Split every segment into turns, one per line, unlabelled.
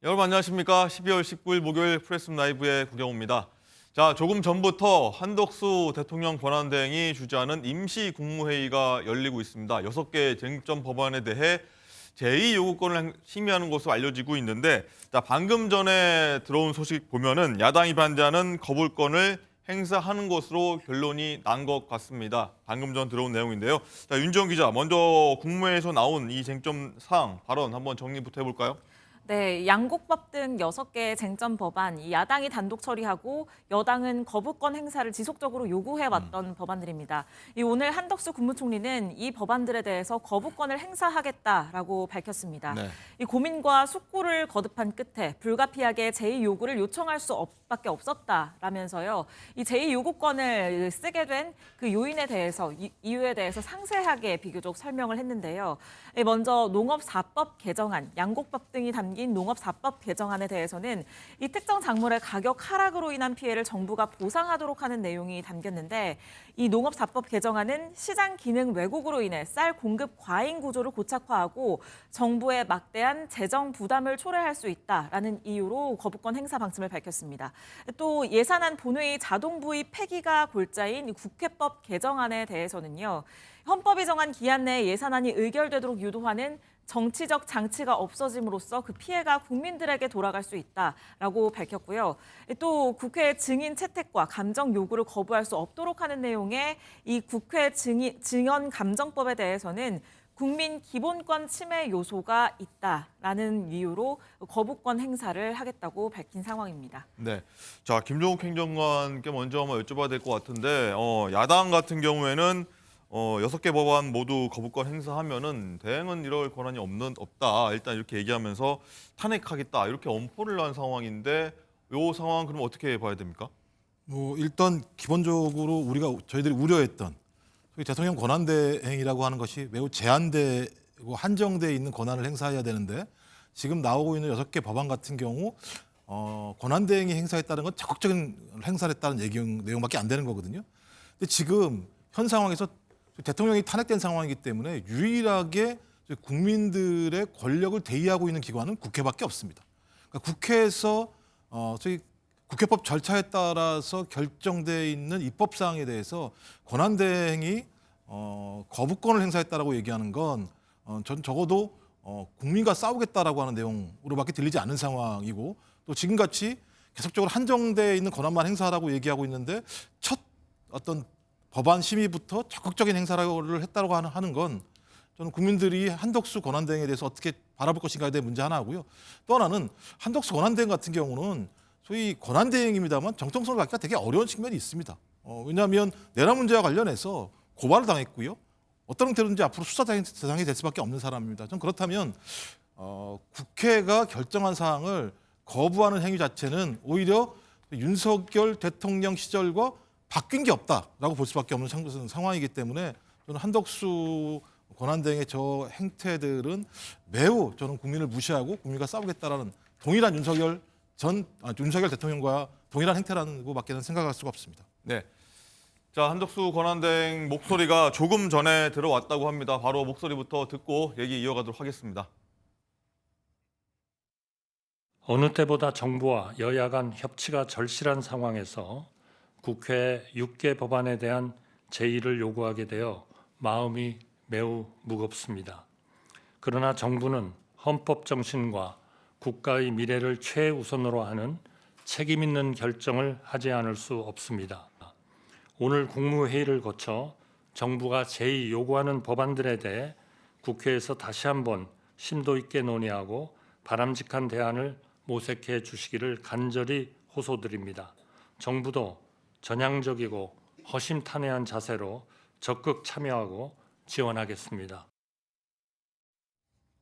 여러분 안녕하십니까? 12월 19일 목요일 프레스 라이브의 구경호입니다. 자, 조금 전부터 한덕수 대통령 권한대행이 주재하는 임시 국무회의가 열리고 있습니다. 6개 쟁점 법안에 대해 제2요구권을 심의하는 것으로 알려지고 있는데, 자, 방금 전에 들어온 소식 보면은 야당이 반대하는 거부권을 행사하는 것으로 결론이 난 것 같습니다. 방금 전 들어온 내용인데요. 자, 윤지영 기자, 먼저 국무회의에서 나온 이 쟁점 사항 발언 한번 정리부터 해볼까요?
네, 양곡법 등 6개의 쟁점 법안, 이 야당이 단독 처리하고 여당은 거부권 행사를 지속적으로 요구해왔던 법안들입니다. 오늘 한덕수 국무총리는 이 법안들에 대해서 거부권을 행사하겠다라고 밝혔습니다.
네.
이 고민과 숙고를 거듭한 끝에 불가피하게 제2요구를 요청할 수밖에 없었다라면서요. 이 제2요구권을 쓰게 된 그 요인에 대해서, 이유에 대해서 상세하게 비교적 설명을 했는데요. 먼저 농업4법 개정안, 양곡법 등이 담긴 농업4법 개정안에 대해서는 이 특정 작물의 가격 하락으로 인한 피해를 정부가 보상하도록 하는 내용이 담겼는데, 이 농업4법 개정안은 시장 기능 왜곡으로 인해 쌀 공급 과잉 구조를 고착화하고 정부의 막대한 재정 부담을 초래할 수 있다라는 이유로 거부권 행사 방침을 밝혔습니다. 또 예산안 본회의 자동 부의 폐기가 골자인 국회법 개정안에 대해서는요. 헌법이 정한 기한 내에 예산안이 의결되도록 유도하는 정치적 장치가 없어짐으로써 그 피해가 국민들에게 돌아갈 수 있다라고 밝혔고요. 또 국회 증인 채택과 감정 요구를 거부할 수 없도록 하는 내용의 이 국회 증언 감정법에 대해서는 국민 기본권 침해 요소가 있다라는 이유로 거부권 행사를 하겠다고 밝힌 상황입니다.
네. 자, 김종욱 행정관께 먼저 한번 여쭤봐야 될 것 같은데, 야당 같은 경우에는 6개 법안 모두 거부권 행사하면은 대행은 이럴 권한이 없다. 일단 이렇게 얘기하면서 탄핵하겠다. 이렇게 엄포를 난 상황인데, 이 상황 그럼 어떻게 봐야 됩니까?
일단 기본적으로 저희들이 우려했던 소위 대통령 권한대행이라고 하는 것이 매우 제한되고 한정돼 있는 권한을 행사해야 되는데, 지금 나오고 있는 6개 법안 같은 경우 권한대행이 행사했다는 건 적극적인 행사를 했다는 내용밖에 안 되는 거거든요. 근데 지금 현 상황에서 대통령이 탄핵된 상황이기 때문에 유일하게 국민들의 권력을 대의하고 있는 기관은 국회밖에 없습니다. 그러니까 국회에서 저희 국회법 절차에 따라서 결정돼 있는 입법 사항에 대해서 권한대행이 거부권을 행사했다라고 얘기하는 건 전 적어도 국민과 싸우겠다라고 하는 내용으로밖에 들리지 않는 상황이고, 또 지금같이 계속적으로 한정돼 있는 권한만 행사하라고 얘기하고 있는데 첫 어떤 법안 심의부터 적극적인 행사를 했다고 하는 건 저는 국민들이 한덕수 권한대행에 대해서 어떻게 바라볼 것인가에 대한 문제 하나 하고요. 또 하나는 한덕수 권한대행 같은 경우는 소위 권한대행입니다만 정통성을 갖기가 되게 어려운 측면이 있습니다. 왜냐하면 내란 문제와 관련해서 고발을 당했고요. 어떤 형태로든지 앞으로 수사 대상이 될 수밖에 없는 사람입니다. 전 그렇다면 국회가 결정한 사항을 거부하는 행위 자체는 오히려 윤석열 대통령 시절과 바뀐 게 없다라고 볼 수밖에 없는 상황이기 때문에 저는 한덕수 권한대행의 저 행태들은 매우 저는 국민을 무시하고 국민과 싸우겠다라는 동일한 윤석열 대통령과 동일한 행태라는 것밖에는 생각할 수가 없습니다.
네. 자, 한덕수 권한대행 목소리가 조금 전에 들어왔다고 합니다. 바로 목소리부터 듣고 얘기 이어가도록 하겠습니다.
어느 때보다 정부와 여야 간 협치가 절실한 상황에서 국회 6개 법안에 대한 제의를 요구하게 되어 마음이 매우 무겁습니다. 그러나 정부는 헌법 정신과 국가의 미래를 최우선으로 하는 책임 있는 결정을 하지 않을 수 없습니다. 오늘 국무회의를 거쳐 정부가 제의 요구하는 법안들에 대해 국회에서 다시 한번 심도 있게 논의하고 바람직한 대안을 모색해 주시기를 간절히 호소드립니다. 정부도 전향적이고 허심탄회한 자세로 적극 참여하고 지원하겠습니다.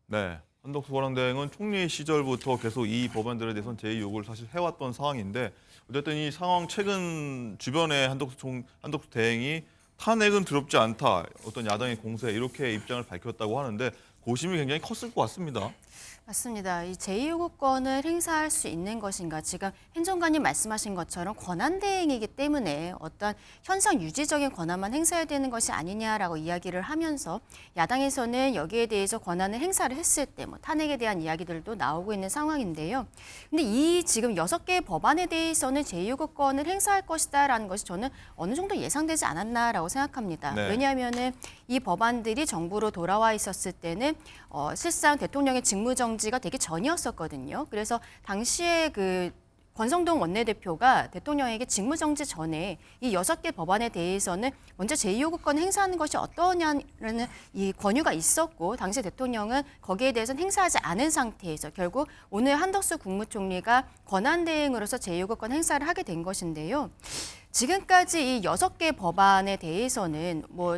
네. 한덕수 권한대행은 총리 시절부터 계속 이 법안들에 대해서는 제의 요구를 사실 해왔던 상황인데, 어쨌든 이 상황 최근 주변에 한덕수 대행이 탄핵은 두렵지 않다, 어떤 야당의 공세 이렇게 입장을 밝혔다고 하는데 고심이 굉장히 컸을 것 같습니다.
맞습니다. 이 제2요구권을 행사할 수 있는 것인가. 지금 행정관님 말씀하신 것처럼 권한대행이기 때문에 어떤 현상 유지적인 권한만 행사해야 되는 것이 아니냐라고 이야기를 하면서 야당에서는 여기에 대해서 권한을 행사를 했을 때 뭐 탄핵에 대한 이야기들도 나오고 있는 상황인데요. 근데 이 지금 6개의 법안에 대해서는 제2요구권을 행사할 것이다라는 것이 저는 어느 정도 예상되지 않았나라고 생각합니다.
네.
왜냐하면은 이 법안들이 정부로 돌아와 있었을 때는 실상 대통령의 직무정지가 되기 전이었었거든요. 그래서 당시에 그 권성동 원내대표가 대통령에게 직무정지 전에 이 6개 법안에 대해서는 먼저 제2요구권 행사하는 것이 어떠냐는 이 권유가 있었고 당시 대통령은 거기에 대해서는 행사하지 않은 상태에서 결국 오늘 한덕수 국무총리가 권한대행으로서 제2요구권 행사를 하게 된 것인데요. 지금까지 이 6개 법안에 대해서는 뭐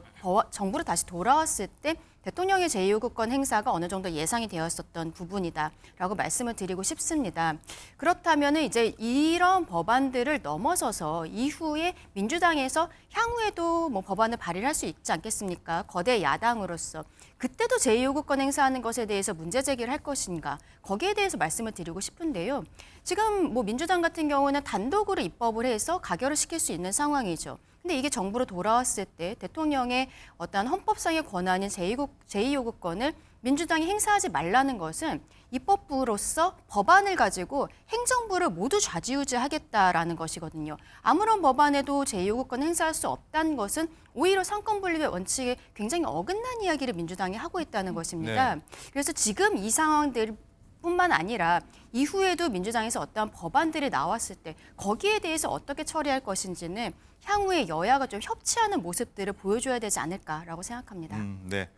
정부로 다시 돌아왔을 때 대통령의 제2요구권 행사가 어느 정도 예상이 되었었던 부분이다라고 말씀을 드리고 싶습니다. 그렇다면 이제 이런 법안들을 넘어서서 이후에 민주당에서 향후에도 뭐 법안을 발의를 할 수 있지 않겠습니까? 거대 야당으로서. 그때도 제2요구권 행사하는 것에 대해서 문제 제기를 할 것인가? 거기에 대해서 말씀을 드리고 싶은데요. 지금 뭐 민주당 같은 경우는 단독으로 입법을 해서 가결을 시킬 수 있는 상황이죠. 근데 이게 정부로 돌아왔을 때 대통령의 어떤 헌법상의 권한인 제2요구권을 민주당이 행사하지 말라는 것은 입법부로서 법안을 가지고 행정부를 모두 좌지우지하겠다라는 것이거든요. 아무런 법안에도 제2요구권 행사할 수 없다는 것은 오히려 상권분립의 원칙에 굉장히 어긋난 이야기를 민주당이 하고 있다는 것입니다.
네.
그래서 지금 이 상황들 뿐만 아니라 이후에도 민주당에서 어떠한 법안들이 나왔을 때 거기에 대해서 어떻게 처리할 것인지는 향후에 여야가 좀 협치하는 모습들을 보여줘야 되지 않을까라고 생각합니다.
네.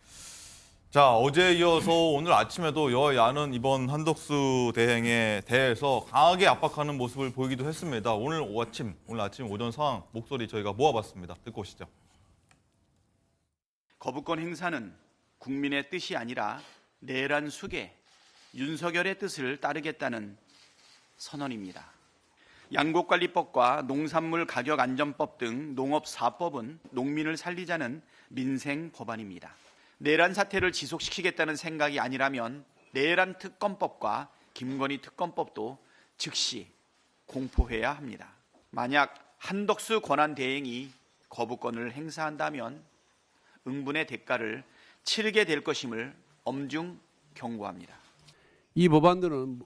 자, 어제 이어서 오늘 아침에도 여야는 이번 한덕수 대행에 대해서 강하게 압박하는 모습을 보이기도 했습니다. 오늘 아침 오전 상황 목소리 저희가 모아봤습니다. 듣고 오시죠.
거부권 행사는 국민의 뜻이 아니라 내란 숙의 윤석열의 뜻을 따르겠다는 선언입니다. 양곡관리법과 농산물 가격 안전법 등 농업사법은 농민을 살리자는 민생 법안입니다. 내란 사태를 지속시키겠다는 생각이 아니라면 내란 특검법과 김건희 특검법도 즉시 공포해야 합니다. 만약 한덕수 권한대행이 거부권을 행사한다면 응분의 대가를 치르게 될 것임을 엄중 경고합니다.
이 법안들은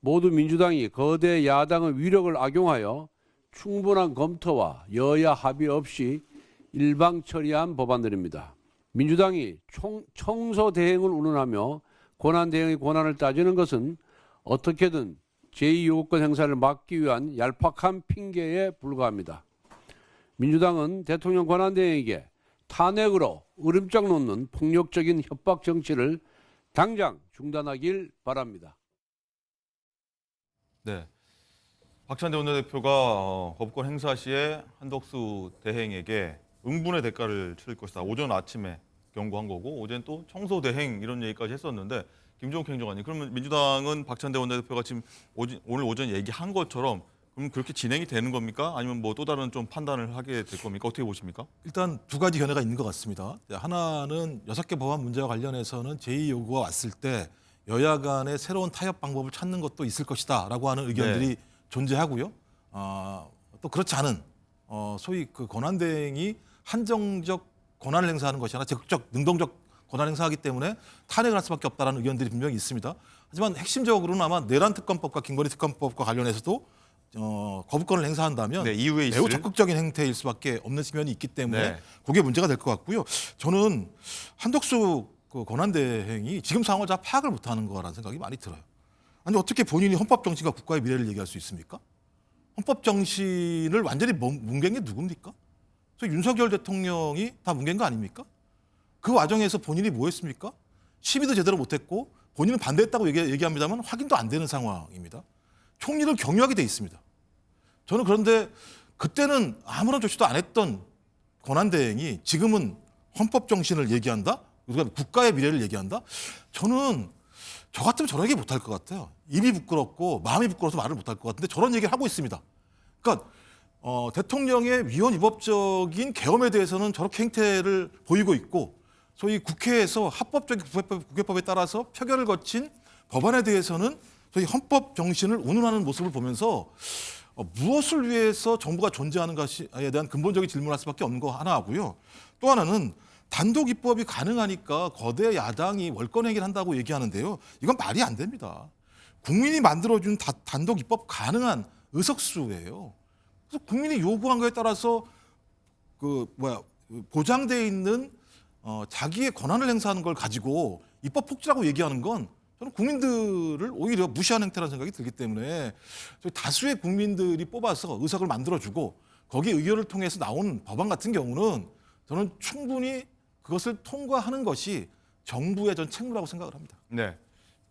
모두 민주당이 거대 야당의 위력을 악용하여 충분한 검토와 여야 합의 없이 일방 처리한 법안들입니다. 민주당이 청소 대행을 운운하며 권한 대행의 권한을 따지는 것은 어떻게든 제2요구권 행사를 막기 위한 얄팍한 핑계에 불과합니다. 민주당은 대통령 권한 대행에게 탄핵으로 으름장 놓는 폭력적인 협박 정치를 당장 중단하길 바랍니다.
네. 박찬대 원내대표가 거부권 행사 시에 한덕수 대행에게 응분의 대가를 치를 것이다. 오전 아침에 경고한 거고 어제는 또 청소 대행 이런 얘기까지 했었는데 김종욱 행정관님 그러면 민주당은 박찬대 원내대표가 지금 오늘 오전 얘기한 것처럼 그럼 그렇게 진행이 되는 겁니까? 아니면 뭐 또 다른 좀 판단을 하게 될 겁니까? 어떻게 보십니까?
일단 두 가지 견해가 있는 것 같습니다. 하나는 6개 법안 문제와 관련해서는 제2요구가 왔을 때 여야 간의 새로운 타협 방법을 찾는 것도 있을 것이다라고 하는 의견들이 존재하고요. 또 그렇지 않은 소위 그 권한대행이 한정적 권한을 행사하는 것이 아니라 적극적, 능동적 권한 행사하기 때문에 탄핵을 할 수밖에 없다는 의견들이 분명히 있습니다. 하지만 핵심적으로는 아마 내란 특검법과 김건희 특검법과 관련해서도 거부권을 행사한다면
이후에 있을
매우 적극적인 행태일 수밖에 없는 측면이 있기 때문에 그게 문제가 될 것 같고요. 저는 한덕수 그 권한대행이 지금 상황을 잘 파악을 못하는 거라는 생각이 많이 들어요. 아니 어떻게 본인이 헌법 정신과 국가의 미래를 얘기할 수 있습니까? 헌법 정신을 완전히 뭉갠 게 누굽니까? 윤석열 대통령이 다 뭉갠 거 아닙니까? 그 과정에서 본인이 뭐 했습니까? 심의도 제대로 못했고 본인은 반대했다고 얘기합니다만 확인도 안 되는 상황입니다. 총리를 경유하게 돼 있습니다. 저는 그런데 그때는 아무런 조치도 안 했던 권한대행이 지금은 헌법 정신을 얘기한다? 우리가 국가의 미래를 얘기한다? 저는 저 같으면 저런 얘기 못할 것 같아요. 입이 부끄럽고 마음이 부끄러워서 말을 못할 것 같은데 저런 얘기를 하고 있습니다. 그러니까 대통령의 위헌 위법적인 계엄에 대해서는 저렇게 행태를 보이고 있고 소위 국회에서 합법적인 국회법에 따라서 표결을 거친 법안에 대해서는 저희 헌법 정신을 운운하는 모습을 보면서 무엇을 위해서 정부가 존재하는 것에 대한 근본적인 질문을 할 수밖에 없는 거 하나 하고요. 또 하나는 단독 입법이 가능하니까 거대 야당이 월권 행위를 한다고 얘기하는데요. 이건 말이 안 됩니다. 국민이 만들어준 단독 입법 가능한 의석수예요. 그래서 국민이 요구한 거에 따라서 보장돼 있는 자기의 권한을 행사하는 걸 가지고 입법 폭주라고 얘기하는 건 저는 국민들을 오히려 무시하는 행태라는 생각이 들기 때문에 저희 다수의 국민들이 뽑아서 의석을 만들어주고 거기에 의결을 통해서 나온 법안 같은 경우는 저는 충분히 그것을 통과하는 것이 정부의 전 책무라고 생각을 합니다.
네.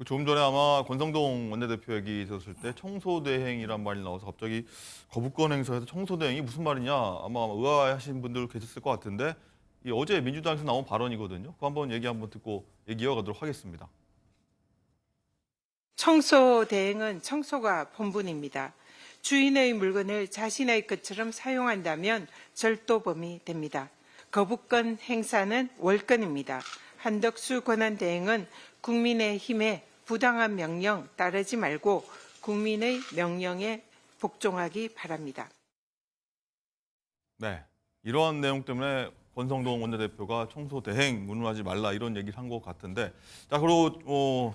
조금 전에 아마 권성동 원내대표 얘기 있었을 때 청소대행이란 말이 나와서 갑자기 거부권 행사에서 청소대행이 무슨 말이냐 아마 의아해하시는 분들 계셨을 것 같은데 이 어제 민주당에서 나온 발언이거든요. 그 한번 얘기 한번 듣고 얘기 이어가도록 하겠습니다.
청소 대행은 청소가 본분입니다. 주인의 물건을 자신의 것처럼 사용한다면 절도범이 됩니다. 거부권 행사는 월권입니다. 한덕수 권한대행은 국민의힘의 부당한 명령 따르지 말고 국민의 명령에 복종하기 바랍니다.
네, 이러한 내용 때문에 권성동 원내대표가 청소 대행 운운하지 말라 이런 얘기를 한 것 같은데 자 그리고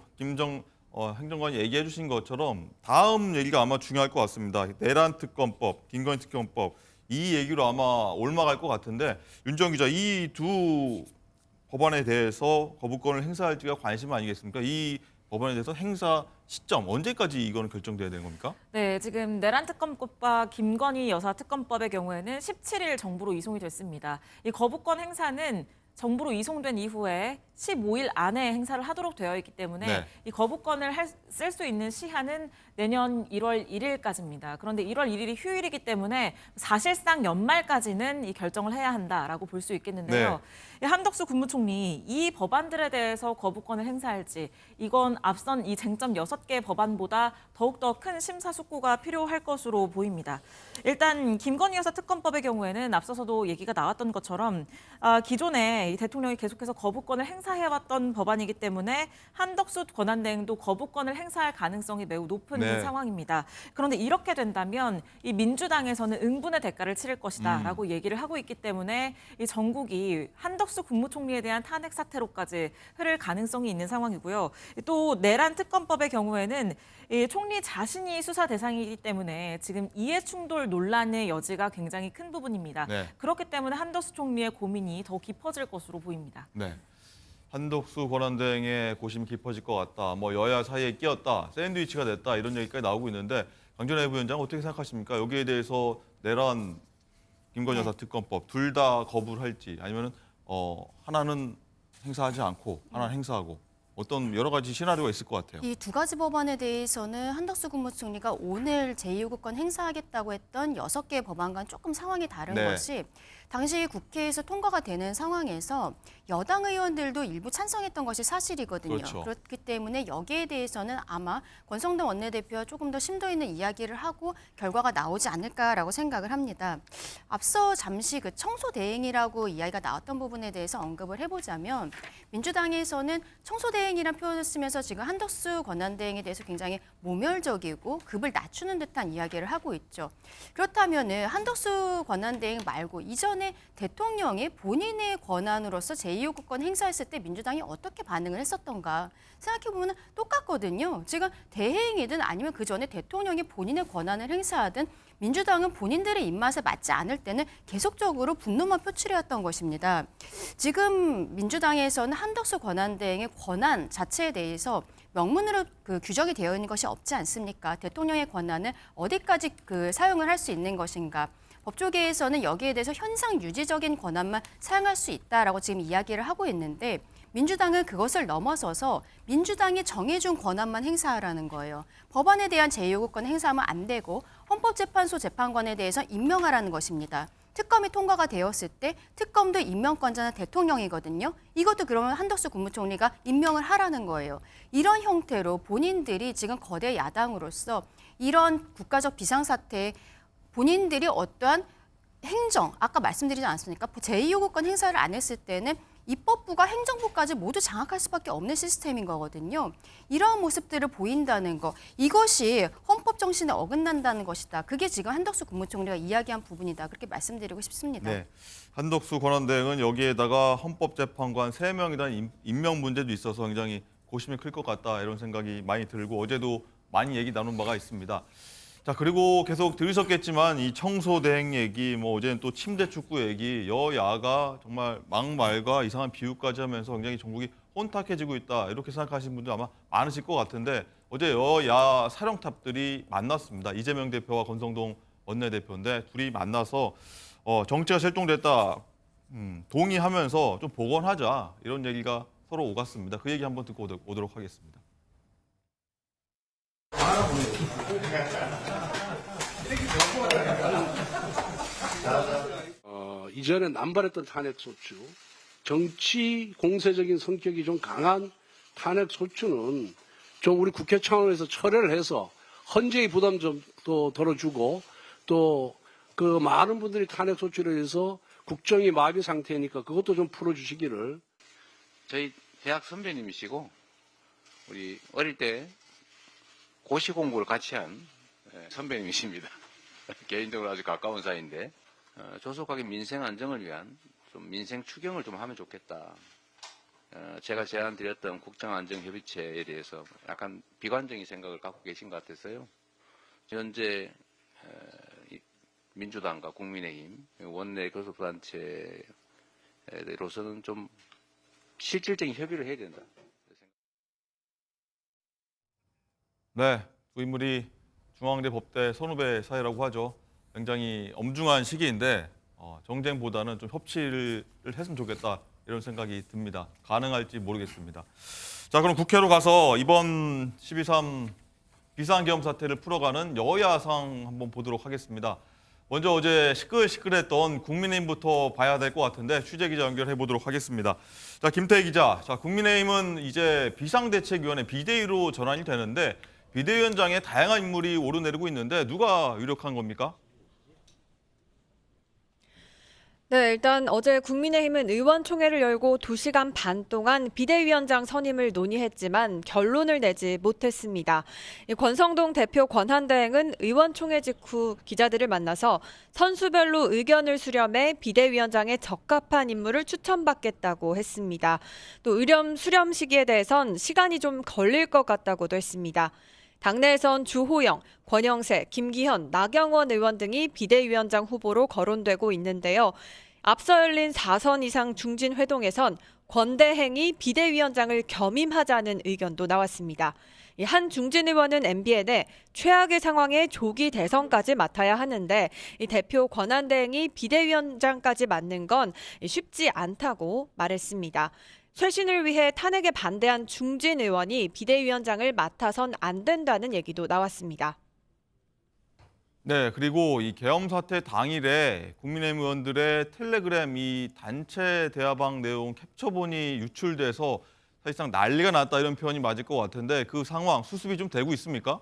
행정관이 얘기해 주신 것처럼 다음 얘기가 아마 중요할 것 같습니다. 내란 특검법, 김건희 특검법 이 얘기로 아마 올라갈 것 같은데 윤정 기자 이 두 법안에 대해서 거부권을 행사할지가 관심 아니겠습니까? 이 법안에 대해서 행사 시점 언제까지 이거는 결정돼야 되는 겁니까?
네, 지금 내란 특검법과 김건희 여사 특검법의 경우에는 17일 정부로 이송이 됐습니다. 이 거부권 행사는 정부로 이송된 이후에 15일 안에 행사를 하도록 되어 있기 때문에
네.
이 거부권을 쓸 수 있는 시한은 내년 1월 1일까지입니다. 그런데 1월 1일이 휴일이기 때문에 사실상 연말까지는 이 결정을 해야 한다라고 볼 수 있겠는데요. 이 한덕수 국무총리 이 법안들에 대해서 거부권을 행사할지 이건 앞선 이 쟁점 6개 법안보다 더욱더 큰 심사숙고가 필요할 것으로 보입니다. 일단 김건희 여사 특검법의 경우에는 앞서서도 얘기가 나왔던 것처럼 기존에 이 대통령이 계속해서 거부권을 행사해왔던 법안이기 때문에 한덕수 권한대행도 거부권을 행사할 가능성이 매우 높은
네.
상황입니다. 그런데 이렇게 된다면 이 민주당에서는 응분의 대가를 치를 것이다라고 얘기를 하고 있기 때문에 이 전국이 한덕수 국무총리에 대한 탄핵 사태로까지 흐를 가능성이 있는 상황이고요. 또 내란 특검법의 경우에는 이 총리 자신이 수사 대상이기 때문에 지금 이해충돌 논란의 여지가 굉장히 큰 부분입니다.
네.
그렇기 때문에 한덕수 총리의 고민이 더 깊어질 것으로 보입니다.
네. 한덕수 권한대행의 고심이 깊어질 것 같다. 뭐 여야 사이에 끼었다. 샌드위치가 됐다. 이런 얘기까지 나오고 있는데 강전애 부위원장 어떻게 생각하십니까? 여기에 대해서 내란 김건희 여사 특검법 둘 다 거부를 할지 아니면은 하나는 행사하지 않고 하나는 행사하고 어떤 여러 가지 시나리오가 있을 것 같아요.
이 두 가지 법안에 대해서는 한덕수 국무총리가 오늘 제2요구권 행사하겠다고 했던 6개의 법안과는 조금 상황이 다른
네.
것이 당시 국회에서 통과가 되는 상황에서 여당 의원들도 일부 찬성했던 것이 사실이거든요.
그렇죠.
그렇기 때문에 여기에 대해서는 아마 권성동 원내대표와 조금 더 심도 있는 이야기를 하고 결과가 나오지 않을까라고 생각을 합니다. 앞서 잠시 그 청소 대행이라고 이야기가 나왔던 부분에 대해서 언급을 해보자면 민주당에서는 청소 대행이라는 표현을 쓰면서 지금 한덕수 권한대행에 대해서 굉장히 모멸적이고 급을 낮추는 듯한 이야기를 하고 있죠. 그렇다면은 한덕수 권한대행 말고 이전에 대통령이 본인의 권한으로서 제2요구권 행사했을 때 민주당이 어떻게 반응을 했었던가 생각해보면 똑같거든요. 지금 대행이든 아니면 그 전에 대통령이 본인의 권한을 행사하든 민주당은 본인들의 입맛에 맞지 않을 때는 계속적으로 분노만 표출해왔던 것입니다. 지금 민주당에서는 한덕수 권한대행의 권한 자체에 대해서 명문으로 규정이 되어 있는 것이 없지 않습니까? 대통령의 권한을 어디까지 사용을 할 수 있는 것인가? 법조계에서는 여기에 대해서 현상 유지적인 권한만 사용할 수 있다라고 지금 이야기를 하고 있는데 민주당은 그것을 넘어서서 민주당이 정해준 권한만 행사하라는 거예요. 법안에 대한 제2요구권 행사하면 안 되고 헌법재판소 재판관에 대해서 임명하라는 것입니다. 특검이 통과가 되었을 때 특검도 임명권자는 대통령이거든요. 이것도 그러면 한덕수 국무총리가 임명을 하라는 거예요. 이런 형태로 본인들이 지금 거대 야당으로서 이런 국가적 비상사태에 본인들이 어떠한 행정, 아까 말씀드리지 않았습니까? 제2요구권 행사를 안 했을 때는 입법부가 행정부까지 모두 장악할 수밖에 없는 시스템인 거거든요. 이러한 모습들을 보인다는 거, 이것이 헌법 정신에 어긋난다는 것이다. 그게 지금 한덕수 국무총리가 이야기한 부분이다. 그렇게 말씀드리고 싶습니다.
네. 한덕수 권한대행은 여기에다가 헌법재판관 3명이라는 임명 문제도 있어서 굉장히 고심이 클 것 같다 이런 생각이 많이 들고 어제도 많이 얘기 나눈 바가 있습니다. 자, 그리고 계속 들으셨겠지만 이 청소 대행 얘기, 뭐 어제는 또 침대 축구 얘기, 여야가 정말 막말과 이상한 비유까지 하면서 굉장히 전국이 혼탁해지고 있다 이렇게 생각하시는 분들 아마 많으실 것 같은데 어제 여야 사령탑들이 만났습니다. 이재명 대표와 권성동 원내대표인데 둘이 만나서 정치가 실종됐다 동의하면서 좀 복원하자 이런 얘기가 서로 오갔습니다. 그 얘기 한번 듣고 오도록 하겠습니다.
이전에 남발했던 탄핵 소추, 정치 공세적인 성격이 좀 강한 탄핵 소추는 좀 우리 국회 차원에서 철회를 해서 헌재의 부담 좀 또 덜어주고 또 그 많은 분들이 탄핵 소추를 해서 국정이 마비 상태니까 그것도 좀 풀어주시기를.
저희 대학 선배님이시고 우리 어릴 때 고시 공부를 같이 한 선배님이십니다. 개인적으로 아주 가까운 사이인데 조속하게 민생 안정을 위한 좀 민생 추경을 좀 하면 좋겠다. 제가 제안드렸던 국정안정협의체에 대해서 약간 비관적인 생각을 갖고 계신 것 같아서요. 현재 민주당과 국민의힘 원내 교섭단체로서는 좀 실질적인 협의를 해야 된다.
네, 두 인물이 중앙대 법대 선후배 사이라고 하죠. 굉장히 엄중한 시기인데 정쟁보다는 좀 협치를 했으면 좋겠다 이런 생각이 듭니다. 가능할지 모르겠습니다. 자, 그럼 국회로 가서 이번 12.3 비상계엄 사태를 풀어가는 여야 상황 한번 보도록 하겠습니다. 먼저 어제 시끌시끌했던 국민의힘부터 봐야 될 것 같은데 취재 기자 연결해 보도록 하겠습니다. 자, 김태희 기자. 자, 국민의힘은 이제 비상대책위원회 비대위로 전환이 되는데 비대위원장에 다양한 인물이 오르내리고 있는데 누가 유력한 겁니까?
네, 일단 어제 국민의힘은 의원총회를 열고 2시간 반 동안 비대위원장 선임을 논의했지만 결론을 내지 못했습니다. 권성동 대표 권한대행은 의원총회 직후 기자들을 만나서 선수별로 의견을 수렴해 비대위원장에 적합한 인물을 추천받겠다고 했습니다. 또 의령 수렴 시기에 대해선 시간이 좀 걸릴 것 같다고도 했습니다. 당내에선 주호영, 권영세, 김기현, 나경원 의원 등이 비대위원장 후보로 거론되고 있는데요. 앞서 열린 4선 이상 중진회동에선 권대행이 비대위원장을 겸임하자는 의견도 나왔습니다. 한 중진 의원은 MBN에 최악의 상황에 조기 대선까지 맡아야 하는데 이 대표 권한대행이 비대위원장까지 맡는 건 쉽지 않다고 말했습니다. 쇄신을 위해 탄핵에 반대한 중진 의원이 비대위원장을 맡아선 안 된다는 얘기도 나왔습니다.
네, 그리고 이 계엄 사태 당일에 국민의힘 의원들의 텔레그램 이 단체 대화방 내용 캡처본이 유출돼서 사실상 난리가 났다 이런 표현이 맞을 것 같은데 그 상황 수습이 좀 되고 있습니까?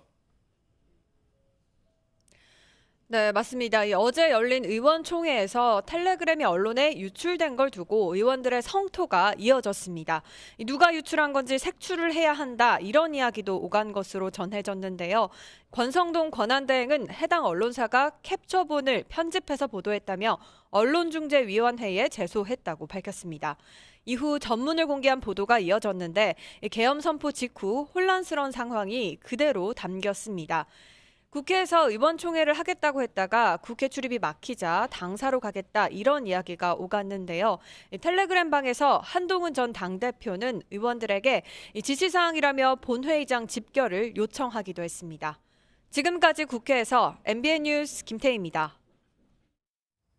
네, 맞습니다. 어제 열린 의원총회에서 텔레그램이 언론에 유출된 걸 두고 의원들의 성토가 이어졌습니다. 누가 유출한 건지 색출을 해야 한다 이런 이야기도 오간 것으로 전해졌는데요. 권성동 권한대행은 해당 언론사가 캡처본을 편집해서 보도했다며 언론중재위원회에 제소했다고 밝혔습니다. 이후 전문을 공개한 보도가 이어졌는데 계엄 선포 직후 혼란스러운 상황이 그대로 담겼습니다. 국회에서 의원총회를 하겠다고 했다가 국회 출입이 막히자 당사로 가겠다 이런 이야기가 오갔는데요. 텔레그램방에서 한동훈 전 당대표는 의원들에게 지시사항이라며 본회의장 집결을 요청하기도 했습니다. 지금까지 국회에서 MBN 뉴스 김태희입니다.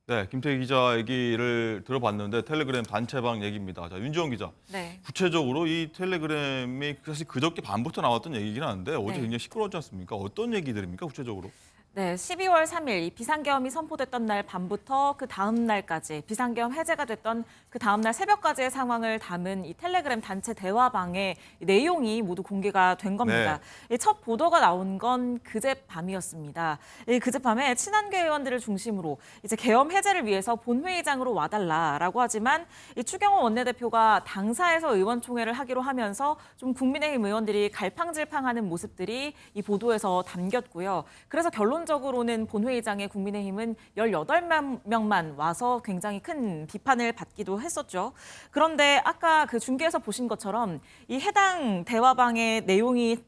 네, 김태희 기자 얘기를 들어봤는데 텔레그램 단체방 얘기입니다. 자, 윤지원 기자.
네.
구체적으로 이 텔레그램이 사실 그저께 밤부터 나왔던 얘기긴 한데 어제
네.
굉장히 시끄러웠지 않습니까? 어떤 얘기들입니까, 구체적으로?
네, 12월 3일 이 비상계엄이 선포됐던 날 밤부터 그 다음 날까지 비상계엄 해제가 됐던 그 다음 날 새벽까지의 상황을 담은 이 텔레그램 단체 대화방의 내용이 모두 공개가 된 겁니다. 이 첫 보도가 나온 건 그젯밤이었습니다. 이 그젯밤에 친한계 의원들을 중심으로 이제 계엄 해제를 위해서 본회의장으로 와달라라고 하지만 이 추경호 원내대표가 당사에서 의원총회를 하기로 하면서 좀 국민의힘 의원들이 갈팡질팡하는 모습들이 이 보도에서 담겼고요. 그래서 결론적으로는 본회의장에 국민의힘은 18명만 와서 굉장히 큰 비판을 받기도 했었죠. 그런데 아까 그 중계에서 보신 것처럼 이 해당 대화방의 내용이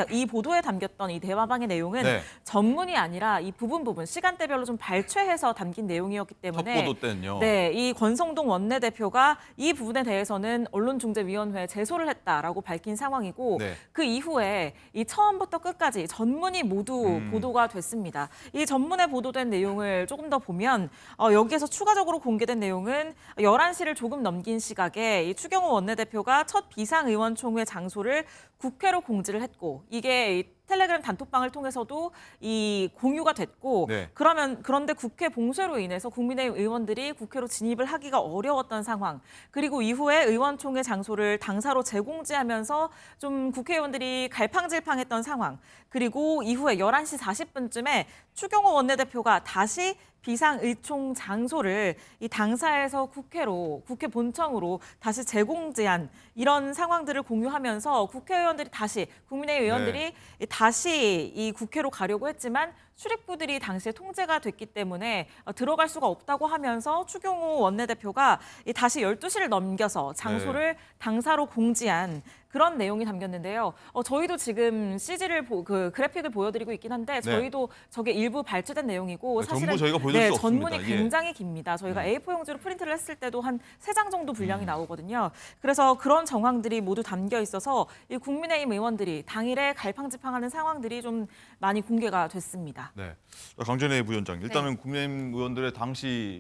이 보도에 담겼던 이 대화방의 내용은 전문이 아니라 이 부분 시간대별로 좀 발췌해서 담긴 내용이었기 때문에
첫 보도 때는요.
네, 이 권성동 원내대표가 이 부분에 대해서는 언론중재위원회에 제소를 했다라고 밝힌 상황이고 그 이후에 이 처음부터 끝까지 전문이 모두 보도가 됐습니다. 이 전문에 보도된 내용을 조금 더 보면 여기에서 추가적으로 공개된 내용은 11시를 조금 넘긴 시각에 이 추경호 원내대표가 첫 비상의원총회 장소를 국회로 공지를 했고 이게 이 텔레그램 단톡방을 통해서도 이 공유가 됐고 그런데 국회 봉쇄로 인해서 국민의힘 의원들이 국회로 진입을 하기가 어려웠던 상황 그리고 이후에 의원총회 장소를 당사로 재공지하면서 좀 국회의원들이 갈팡질팡했던 상황 그리고 이후에 11시 40분쯤에 추경호 원내대표가 다시 비상의총 장소를 이 당사에서 국회 본청으로 다시 재공지한 이런 상황들을 공유하면서 국회의원들이 다시 국민의힘 의원들이 다시 이 국회로 가려고 했지만 출입구들이 당시에 통제가 됐기 때문에 들어갈 수가 없다고 하면서 추경호 원내대표가 다시 12시를 넘겨서 장소를 당사로 공지한 그런 내용이 담겼는데요. 저희도 지금 CG를 그 그래픽을 보여드리고 있긴 한데 저희도 저게 일부 발췌된 내용이고 사실은
전부 저희가 보여드릴 수
전문이
없습니다.
굉장히 깁니다. 저희가 A4 용지로 프린트를 했을 때도 한 3장 정도 분량이 나오거든요. 그래서 그런 정황들이 모두 담겨 있어서 이 국민의힘 의원들이 당일에 갈팡질팡하는 상황들이 좀 많이 공개가 됐습니다.
네. 강준혜 부위원장, 일단은 국민의힘 의원들의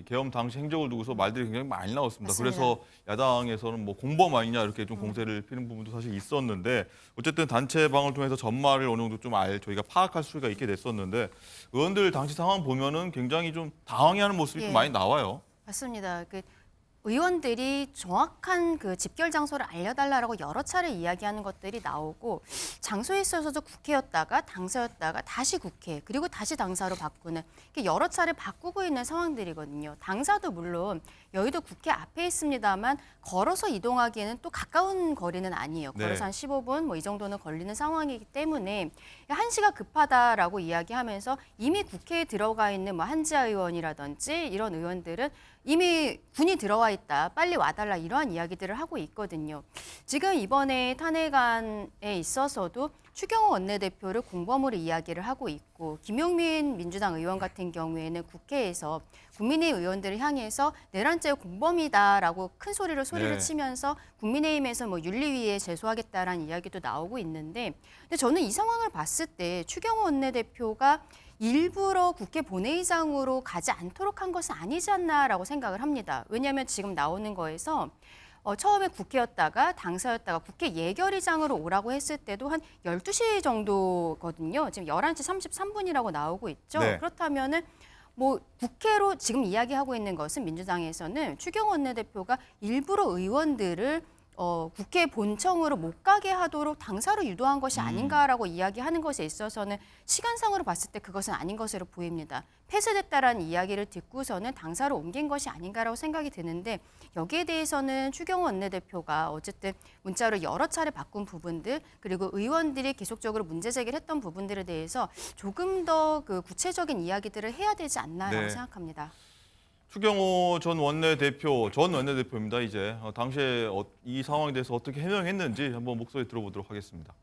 계엄 당시 행적을 두고서 말들이 굉장히 많이 나왔습니다.
맞습니다.
그래서 야당에서는 뭐 공범 아니냐 이렇게 좀 공세를 피는 부분도 사실 있었는데 어쨌든 단체방을 통해서 전말을 어느 정도 좀 저희가 파악할 수가 있게 됐었는데 의원들 당시 상황 보면은 굉장히 좀 당황해하는 모습이 좀 많이 나와요.
맞습니다. 의원들이 정확한 그 집결 장소를 알려달라고 여러 차례 이야기하는 것들이 나오고 장소에 있어서도 국회였다가 당사였다가 다시 국회 그리고 다시 당사로 바꾸는 여러 차례 바꾸고 있는 상황들이거든요. 당사도 물론 여의도 국회 앞에 있습니다만 걸어서 이동하기에는 또 가까운 거리는 아니에요. 걸어서 한 15분 뭐 이 정도는 걸리는 상황이기 때문에 한시가 급하다라고 이야기하면서 이미 국회에 들어가 있는 뭐 한지아 의원이라든지 이런 의원들은 이미 군이 들어와 있다, 빨리 와달라 이러한 이야기들을 하고 있거든요. 지금 이번에 탄핵안에 있어서도 추경호 원내대표를 공범으로 이야기를 하고 있고 김용민 민주당 의원 같은 경우에는 국회에서 국민의힘 의원들을 향해서 내란죄의 공범이다라고 큰 소리를 치면서 국민의힘에서 뭐 윤리위에 제소하겠다라는 이야기도 나오고 있는데 근데 저는 이 상황을 봤을 때 추경호 원내대표가 일부러 국회 본회의장으로 가지 않도록 한 것은 아니지 않나라고 생각을 합니다. 왜냐하면 지금 나오는 거에서 처음에 국회였다가 당사였다가 국회 예결위장으로 오라고 했을 때도 한 12시 정도거든요. 지금 11시 33분이라고 나오고 있죠. 그렇다면은 뭐 국회로 지금 이야기하고 있는 것은 민주당에서는 추경호 원내대표가 일부러 의원들을 국회 본청으로 못 가게 하도록 당사로 유도한 것이 아닌가라고 이야기하는 것에 있어서는 시간상으로 봤을 때 그것은 아닌 것으로 보입니다. 폐쇄됐다라는 이야기를 듣고서는 당사로 옮긴 것이 아닌가라고 생각이 드는데 여기에 대해서는 추경호 원내대표가 어쨌든 문자로 여러 차례 바꾼 부분들 그리고 의원들이 계속적으로 문제 제기를 했던 부분들에 대해서 조금 더 그 구체적인 이야기들을 해야 되지 않나라고 생각합니다.
추경호 전 원내대표입니다. 이제 당시에 이 상황에 대해서 어떻게 해명했는지 한번 목소리 들어보도록 하겠습니다.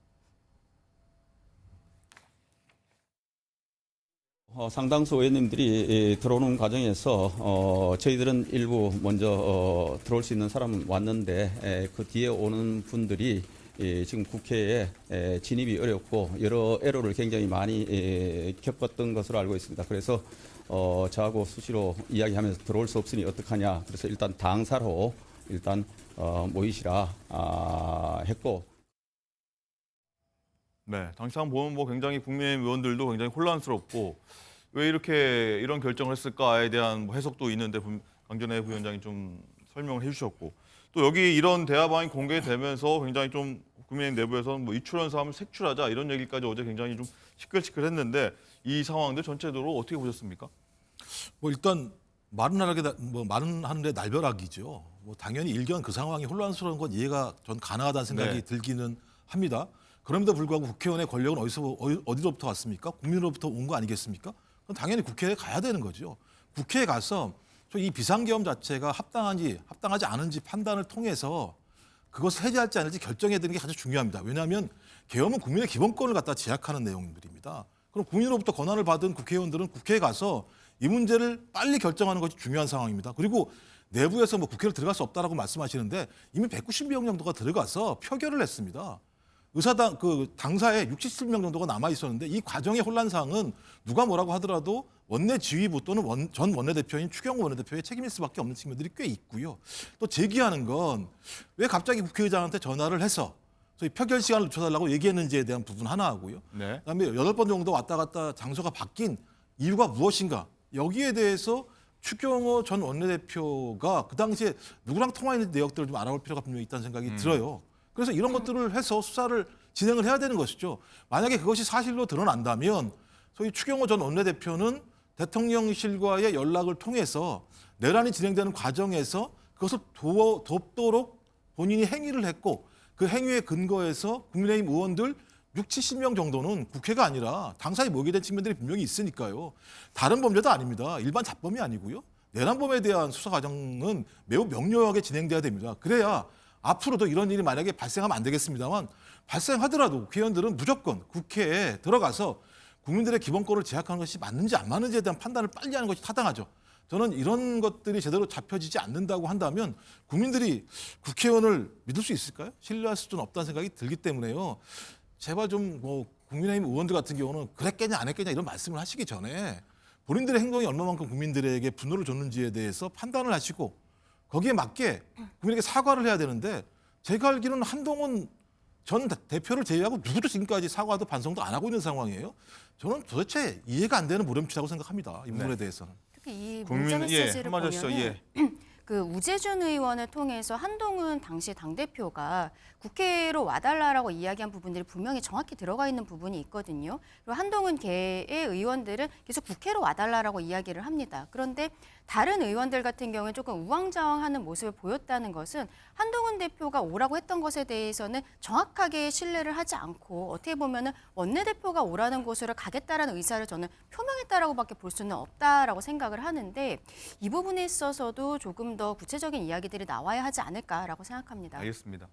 상당수 의원님들이 들어오는 과정에서 저희들은 일부 먼저 들어올 수 있는 사람은 왔는데 그 뒤에 오는 분들이 지금 국회에 진입이 어렵고 여러 애로를 굉장히 많이 겪었던 것으로 알고 있습니다. 그래서 저하고 수시로 이야기하면서 들어올 수 없으니 어떡하냐. 그래서 일단 당사로 모이시라 했고
네, 당시 상 보면 뭐 굉장히 국민의힘 의원들도 굉장히 혼란스럽고 왜 이렇게 이런 결정을 했을까에 대한 뭐 해석도 있는데 강전애 부위원장이 좀 설명을 해주셨고 또 여기 이런 대화방이 공개되면서 굉장히 좀 국민의힘 내부에서는 뭐 이출연 사람을 색출하자 이런 얘기까지 어제 굉장히 좀 시끌시끌했는데 이 상황들 전체적으로 어떻게 보셨습니까?
뭐 일단 말은 하는데 날벼락이죠. 뭐 당연히 일견 그 상황이 혼란스러운 건 이해가 전 가능하다는 생각이
네.
들기는 합니다. 그럼에도 불구하고 국회의원의 권력은 어디로부터 왔습니까? 국민으로부터 온 거 아니겠습니까? 그럼 당연히 국회에 가야 되는 거죠. 국회에 가서 이 비상계엄 자체가 합당하지 않은지 판단을 통해서 그것을 해제할지 안 할지 결정해야 되는 게 가장 중요합니다. 왜냐하면 계엄은 국민의 기본권을 갖다 제약하는 내용들입니다. 그럼 국민으로부터 권한을 받은 국회의원들은 국회에 가서 이 문제를 빨리 결정하는 것이 중요한 상황입니다. 그리고 내부에서 뭐 국회를 들어갈 수 없다라고 말씀하시는데 이미 190명 정도가 들어가서 표결을 했습니다. 의사당 당사에 67명 정도가 남아 있었는데 이 과정의 혼란상은 누가 뭐라고 하더라도 원내 지휘부 또는 전 원내대표인 추경호 원내대표의 책임일 수밖에 없는 측면들이 꽤 있고요. 또 제기하는 건 왜 갑자기 국회의장한테 전화를 해서 저희 표결 시간을 늦춰달라고 얘기했는지에 대한 부분 하나 하고요.
네.
그다음에 8번 정도 왔다 갔다 장소가 바뀐 이유가 무엇인가 여기에 대해서 추경호 전 원내대표가 그 당시에 누구랑 통화했는지 내역들을 좀 알아볼 필요가 분명히 있다는 생각이 들어요. 그래서 이런 것들을 해서 수사를 진행을 해야 되는 것이죠. 만약에 그것이 사실로 드러난다면 소위 추경호 전 원내대표는 대통령실과의 연락을 통해서 내란이 진행되는 과정에서 그것을 돕도록 본인이 행위를 했고 그 행위에 근거해서 국민의힘 의원들 70명 정도는 국회가 아니라 당사에 모의된 측면들이 분명히 있으니까요. 다른 범죄도 아닙니다. 일반 잡범이 아니고요. 내란범에 대한 수사 과정은 매우 명료하게 진행돼야 됩니다. 그래야 앞으로도 이런 일이 만약에 발생하면 안 되겠습니다만 발생하더라도 국회의원들은 무조건 국회에 들어가서 국민들의 기본권을 제약하는 것이 맞는지 안 맞는지에 대한 판단을 빨리 하는 것이 타당하죠. 저는 이런 것들이 제대로 잡혀지지 않는다고 한다면 국민들이 국회의원을 믿을 수 있을까요? 신뢰할 수는 없다는 생각이 들기 때문에요. 제발 좀 뭐 국민의힘 의원들 같은 경우는 그랬겠냐 안 했겠냐 이런 말씀을 하시기 전에 본인들의 행동이 얼마만큼 국민들에게 분노를 줬는지에 대해서 판단을 하시고 거기에 맞게 국민에게 사과를 해야 되는데 제가 알기로는 한동훈 전 대표를 제외하고 누구도 지금까지 사과도 반성도 안 하고 있는 상황이에요. 저는 도대체 이해가 안 되는 모렴치라고 생각합니다. 이 부분에 대해서는.
특히 이 문자 메시지를
한마디 하시죠.
보면은 그 우재준 의원을 통해서 한동훈 당시 당대표가 국회로 와달라라고 이야기한 부분들이 분명히 정확히 들어가 있는 부분이 있거든요. 그리고 한동훈 계의 의원들은 계속 국회로 와달라라고 이야기를 합니다. 그런데 다른 의원들 같은 경우에 조금 우왕좌왕하는 모습을 보였다는 것은 한동훈 대표가 오라고 했던 것에 대해서는 정확하게 신뢰를 하지 않고 어떻게 보면은 원내대표가 오라는 곳으로 가겠다라는 의사를 저는 표명했다라고밖에 볼 수는 없다라고 생각을 하는데 이 부분에 있어서도 조금 더 구체적인 이야기들이 나와야 하지 않을까라고 생각합니다.
알겠습니다.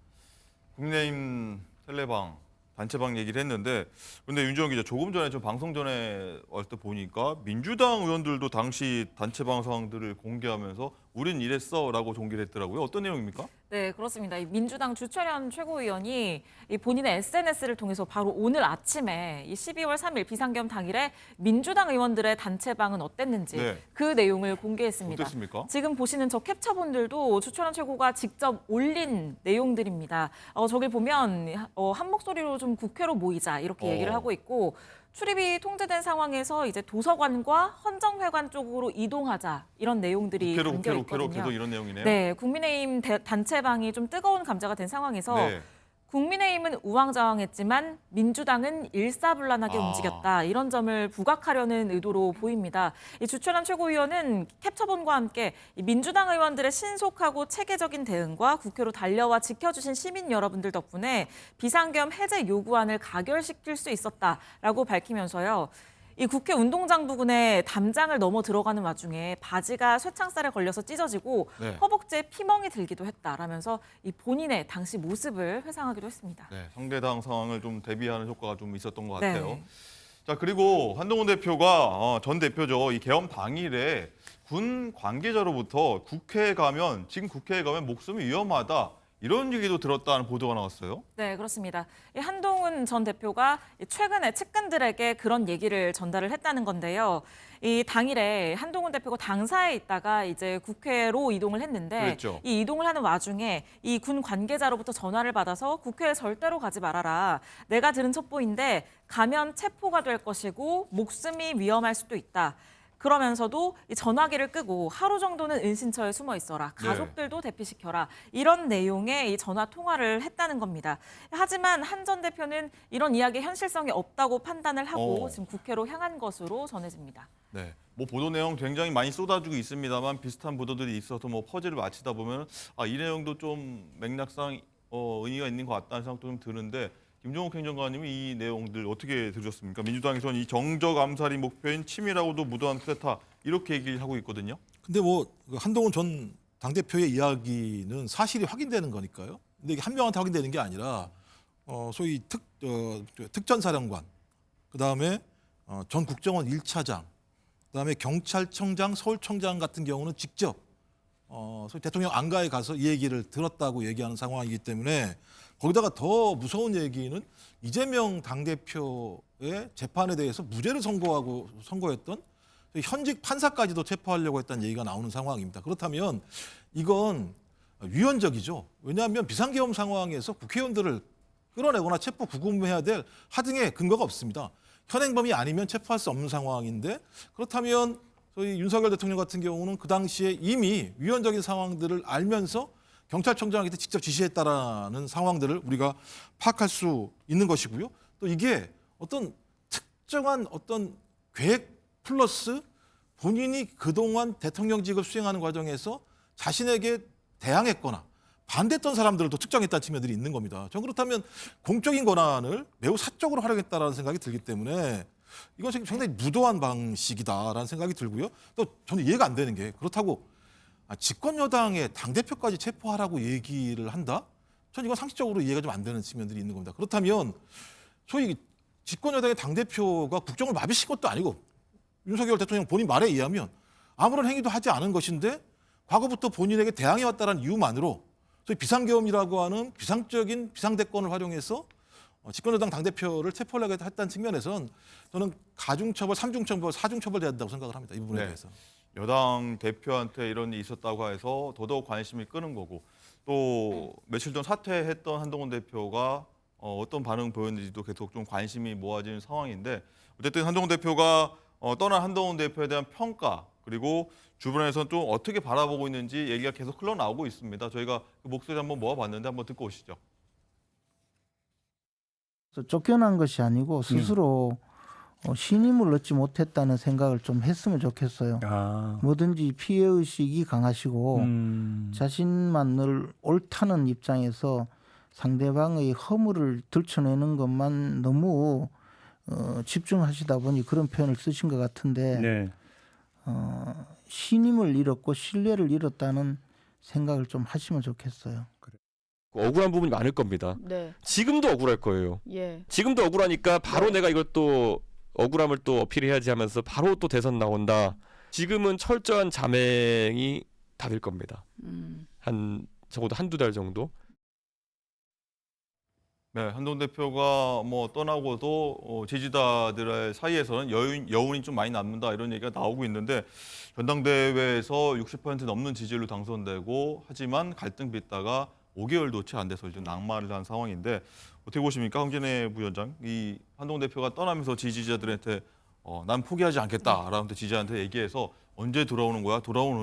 국민의힘 텔레방 단체방 얘기를 했는데 그런데 윤지원 기자 조금 전에 좀 방송 전에 왔을 때 보니까 민주당 의원들도 당시 단체방 상황들을 공개하면서 우린 이랬어라고 종기를 했더라고요. 어떤 내용입니까?
네, 그렇습니다. 이 민주당 주철현 최고위원이 이 본인의 SNS를 통해서 바로 오늘 아침에 이 12월 3일 비상계엄 당일에 민주당 의원들의 단체방은 어땠는지
네.
그 내용을 공개했습니다.
어땠습니까?
지금 보시는 저 캡처본들도 주철현 최고가 직접 올린 내용들입니다. 저길 보면 한 목소리로 좀 국회로 모이자 이렇게 얘기를 하고 있고 출입이 통제된 상황에서 이제 도서관과 헌정회관 쪽으로 이동하자 이런 내용들이 담겨 있거든요.
계속 이런 내용이네요.
네, 국민의힘 단체방이 좀 뜨거운 감자가 된 상황에서
네.
국민의힘은 우왕좌왕했지만 민주당은 일사불란하게 움직였다. 이런 점을 부각하려는 의도로 보입니다. 이 주철현 최고위원은 캡처본과 함께 이 민주당 의원들의 신속하고 체계적인 대응과 국회로 달려와 지켜주신 시민 여러분들 덕분에 비상계엄 해제 요구안을 가결시킬 수 있었다라고 밝히면서요. 이 국회 운동장 부근에 담장을 넘어 들어가는 와중에 바지가 쇠창살에 걸려서 찢어지고
네.
허벅지에 피멍이 들기도 했다라면서 이 본인의 당시 모습을 회상하기도 했습니다.
네, 상대당 상황을 좀 대비하는 효과가 좀 있었던 것 같아요.
네.
자, 그리고 한동훈 대표가 전 대표죠. 이 계엄 당일에 군 관계자로부터 지금 국회에 가면 목숨이 위험하다 이런 얘기도 들었다는 보도가 나왔어요.
네, 그렇습니다. 이 한동훈 전 대표가 최근에 측근들에게 그런 얘기를 전달을 했다는 건데요. 이 당일에 한동훈 대표가 당사에 있다가 이제 국회로 이동을 했는데
그랬죠.
이 이동을 하는 와중에 이 군 관계자로부터 전화를 받아서 국회에 절대로 가지 말아라. 내가 들은 첩보인데 가면 체포가 될 것이고 목숨이 위험할 수도 있다. 그러면서도 이 전화기를 끄고 하루 정도는 은신처에 숨어 있어라. 가족들도 대피시켜라. 이런 내용의 이 전화 통화를 했다는 겁니다. 하지만 한 전 대표는 이런 이야기에 현실성이 없다고 판단을 하고 지금 국회로 향한 것으로 전해집니다.
네, 뭐 보도 내용 굉장히 많이 쏟아지고 있습니다만 비슷한 보도들이 있어서 뭐 퍼즐을 맞히다 보면 이 내용도 좀 맥락상 의미가 있는 것 같다는 생각도 좀 드는데 김종욱 행정관님이 이 내용들 어떻게 들으셨습니까? 민주당에서는 이 정적 암살이 목표인 치밀하고도 무도한 쿠데타 이렇게 얘기를 하고 있거든요.
근데 뭐 한동훈 전 당대표의 이야기는 사실이 확인되는 거니까요. 근데 이게 한 명한테 확인되는 게 아니라 소위 특전사령관, 그다음에 전 국정원 1차장, 그다음에 경찰청장, 서울청장 같은 경우는 직접 소위 대통령 안가에 가서 이 얘기를 들었다고 얘기하는 상황이기 때문에 거기다가 더 무서운 얘기는 이재명 당대표의 재판에 대해서 무죄를 선고했던 현직 판사까지도 체포하려고 했다는 얘기가 나오는 상황입니다. 그렇다면 이건 위헌적이죠. 왜냐하면 비상계엄 상황에서 국회의원들을 끌어내거나 체포 구금해야 될 하등의 근거가 없습니다. 현행범이 아니면 체포할 수 없는 상황인데 그렇다면 저희 윤석열 대통령 같은 경우는 그 당시에 이미 위헌적인 상황들을 알면서 경찰청장한테 직접 지시했다라는 상황들을 우리가 파악할 수 있는 것이고요. 또 이게 어떤 특정한 어떤 계획 플러스 본인이 그동안 대통령직을 수행하는 과정에서 자신에게 대항했거나 반대했던 사람들을 또 특정했다는 측면들이 있는 겁니다. 전 그렇다면 공적인 권한을 매우 사적으로 활용했다라는 생각이 들기 때문에 이건 상당히 무도한 방식이다라는 생각이 들고요. 또 저는 이해가 안 되는 게 그렇다고 집권 여당의 당대표까지 체포하라고 얘기를 한다? 전 이건 상식적으로 이해가 좀 안 되는 측면들이 있는 겁니다. 그렇다면 소위 집권 여당의 당대표가 국정을 마비신 것도 아니고 윤석열 대통령 본인 말에 의하면 아무런 행위도 하지 않은 것인데 과거부터 본인에게 대항해왔다는 이유만으로 소위 비상계엄이라고 하는 비상적인 비상대권을 활용해서 집권 여당 당대표를 체포하려고 했다는 측면에서는 저는 가중처벌, 삼중처벌, 사중처벌돼야 된다고 생각을 합니다. 이 부분에 대해서.
여당 대표한테 이런 일이 있었다고 해서 더더욱 관심이 끄는 거고 또 며칠 전 사퇴했던 한동훈 대표가 어떤 반응 보였는지도 계속 좀 관심이 모아지는 상황인데 어쨌든 한동훈 대표가 떠난 한동훈 대표에 대한 평가 그리고 주변에서는 좀 어떻게 바라보고 있는지 얘기가 계속 흘러나오고 있습니다. 저희가 그 목소리 한번 모아봤는데 한번 듣고 오시죠.
쫓겨난 것이 아니고 스스로 신임을 얻지 못했다는 생각을 좀 했으면 좋겠어요. 뭐든지 피해의식이 강하시고 자신만 늘 옳다는 입장에서 상대방의 허물을 들춰내는 것만 너무 집중하시다 보니 그런 표현을 쓰신 것 같은데 신임을 잃었고 신뢰를 잃었다는 생각을 좀 하시면 좋겠어요.
억울한 부분이 많을 겁니다.
네.
지금도 억울할 거예요.
예.
지금도 억울하니까 바로 내가 이것도 억울함을 또 어필해야지 하면서 바로 또 대선 나온다. 지금은 철저한 자맹이 다 될 겁니다. 한 적어도 한두 달 정도.
네, 한동훈 대표가 뭐 떠나고도 지지자들의 사이에서는 여운이 좀 많이 남는다 이런 얘기가 나오고 있는데 전당대회에서 60% 넘는 지지율로 당선되고 하지만 갈등 빚다가 5개월도 채 안 돼서 이제 낙마를 한 상황인데 어떻게 보십니까, 황진애 부위원장? 이 한동훈 대표가 떠나면서 지지자들한테 난 포기하지 않겠다라는 지지자한테 얘기해서 언제 돌아오는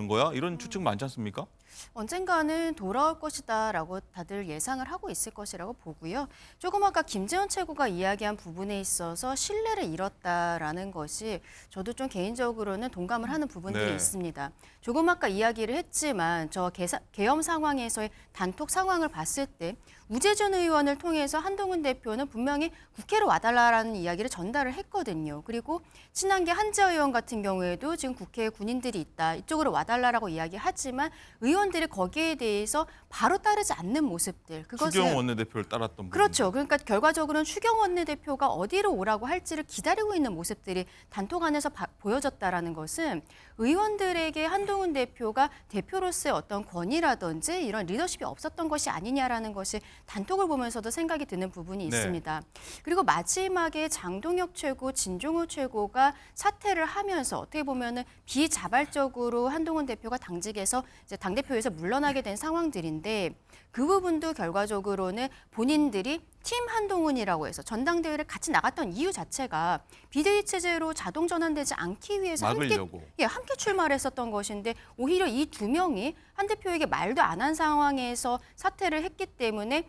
거야? 이런 추측 많지 않습니까?
언젠가는 돌아올 것이다라고 다들 예상을 하고 있을 것이라고 보고요. 조금 아까 김재원 최고가 이야기한 부분에 있어서 신뢰를 잃었다라는 것이 저도 좀 개인적으로는 동감을 하는 부분들이 있습니다. 조금 아까 이야기를 했지만 저 계엄 상황에서의 단톡 상황을 봤을 때 우재준 의원을 통해서 한동훈 대표는 분명히 국회로 와달라라는 이야기를 전달을 했거든요. 그리고 친한계 한지아 의원 같은 경우에도 지금 국회에 군인들이 있다. 이쪽으로 와달라라고 이야기하지만 의원 의원들이 거기에 대해서 바로 따르지 않는 모습들.
추경 원내대표를 따랐던 부분.
그렇죠. 그러니까 결과적으로는 추경 원내대표가 어디로 오라고 할지를 기다리고 있는 모습들이 단톡 안에서 보여졌다라는 것은 의원들에게 한동훈 대표가 대표로서의 어떤 권위라든지 이런 리더십이 없었던 것이 아니냐라는 것이 단톡을 보면서도 생각이 드는 부분이 있습니다. 그리고 마지막에 장동혁 최고, 진종호 최고가 사퇴를 하면서 어떻게 보면은 비자발적으로 한동훈 대표가 당직에서 이제 당대표에서 물러나게 된 상황들인데 그 부분도 결과적으로는 본인들이 팀 한동훈이라고 해서 전당대회를 같이 나갔던 이유 자체가 비대위 체제로 자동 전환되지 않기 위해서 함께 출마를 했었던 것인데 오히려 이 두 명이 한 대표에게 말도 안 한 상황에서 사퇴를 했기 때문에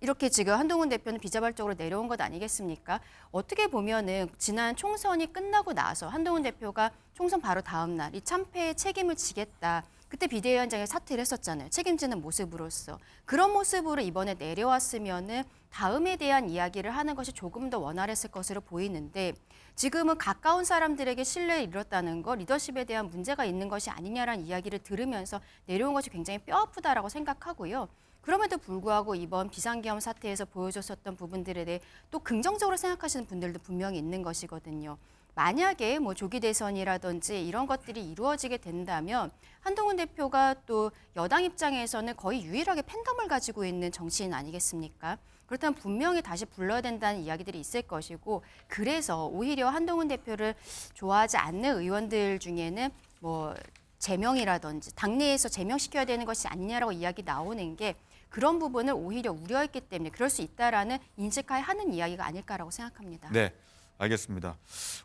이렇게 지금 한동훈 대표는 비자발적으로 내려온 것 아니겠습니까? 어떻게 보면은 지난 총선이 끝나고 나서 한동훈 대표가 총선 바로 다음 날 이 참패에 책임을 지겠다. 그때 비대위원장에 사퇴를 했었잖아요. 책임지는 모습으로서. 그런 모습으로 이번에 내려왔으면은 다음에 대한 이야기를 하는 것이 조금 더 원활했을 것으로 보이는데 지금은 가까운 사람들에게 신뢰를 잃었다는 거, 리더십에 대한 문제가 있는 것이 아니냐라는 이야기를 들으면서 내려온 것이 굉장히 뼈아프다라고 생각하고요. 그럼에도 불구하고 이번 비상계엄 사태에서 보여줬었던 부분들에 대해 또 긍정적으로 생각하시는 분들도 분명히 있는 것이거든요. 만약에 뭐 조기 대선이라든지 이런 것들이 이루어지게 된다면 한동훈 대표가 또 여당 입장에서는 거의 유일하게 팬덤을 가지고 있는 정치인 아니겠습니까? 그렇다면 분명히 다시 불러야 된다는 이야기들이 있을 것이고 그래서 오히려 한동훈 대표를 좋아하지 않는 의원들 중에는 뭐 제명이라든지 당내에서 제명시켜야 되는 것이 아니냐라고 이야기 나오는 게 그런 부분을 오히려 우려했기 때문에 그럴 수 있다라는 인식하에 하는 이야기가 아닐까라고 생각합니다.
네, 알겠습니다.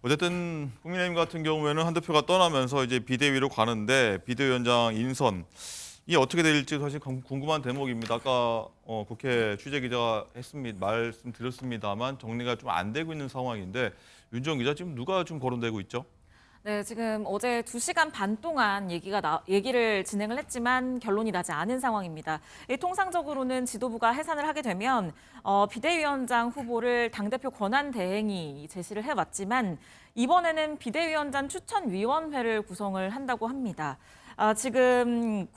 어쨌든 국민의힘 같은 경우에는 한 대표가 떠나면서 이제 비대위로 가는데 비대위원장 인선이 어떻게 될지 사실 궁금한 대목입니다. 아까 국회 취재기자가 말씀드렸습니다만 정리가 좀 안 되고 있는 상황인데 윤정 기자 지금 누가 좀 거론되고 있죠?
네, 지금 어제 2시간 반 동안 얘기를 진행을 했지만 결론이 나지 않은 상황입니다. 통상적으로는 지도부가 해산을 하게 되면 비대위원장 후보를 당대표 권한대행이 제시를 해왔지만 이번에는 비대위원장 추천위원회를 구성을 한다고 합니다. 지금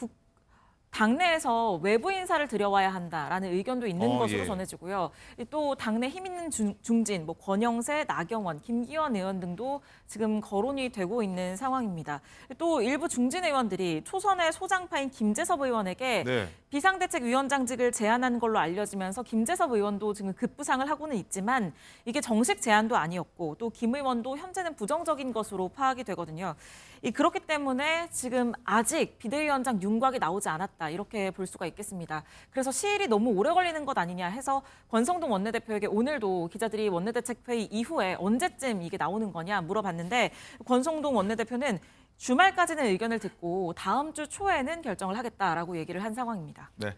당내에서 외부 인사를 들여와야 한다라는 의견도 있는 것으로 전해지고요. 또 당내 힘 있는 중진, 뭐 권영세, 나경원, 김기현 의원 등도 지금 거론이 되고 있는 상황입니다. 또 일부 중진 의원들이 초선의 소장파인 김재섭 의원에게 비상대책위원장직을 제안한 걸로 알려지면서 김재섭 의원도 지금 급부상을 하고는 있지만 이게 정식 제안도 아니었고 또 김 의원도 현재는 부정적인 것으로 파악이 되거든요. 그렇기 때문에 지금 아직 비대위원장 윤곽이 나오지 않았다 이렇게 볼 수가 있겠습니다. 그래서 시일이 너무 오래 걸리는 것 아니냐 해서 권성동 원내대표에게 오늘도 기자들이 원내대책회의 이후에 언제쯤 이게 나오는 거냐 물어봤는데 권성동 원내대표는 주말까지는 의견을 듣고 다음 주 초에는 결정을 하겠다라고 얘기를 한 상황입니다.
네.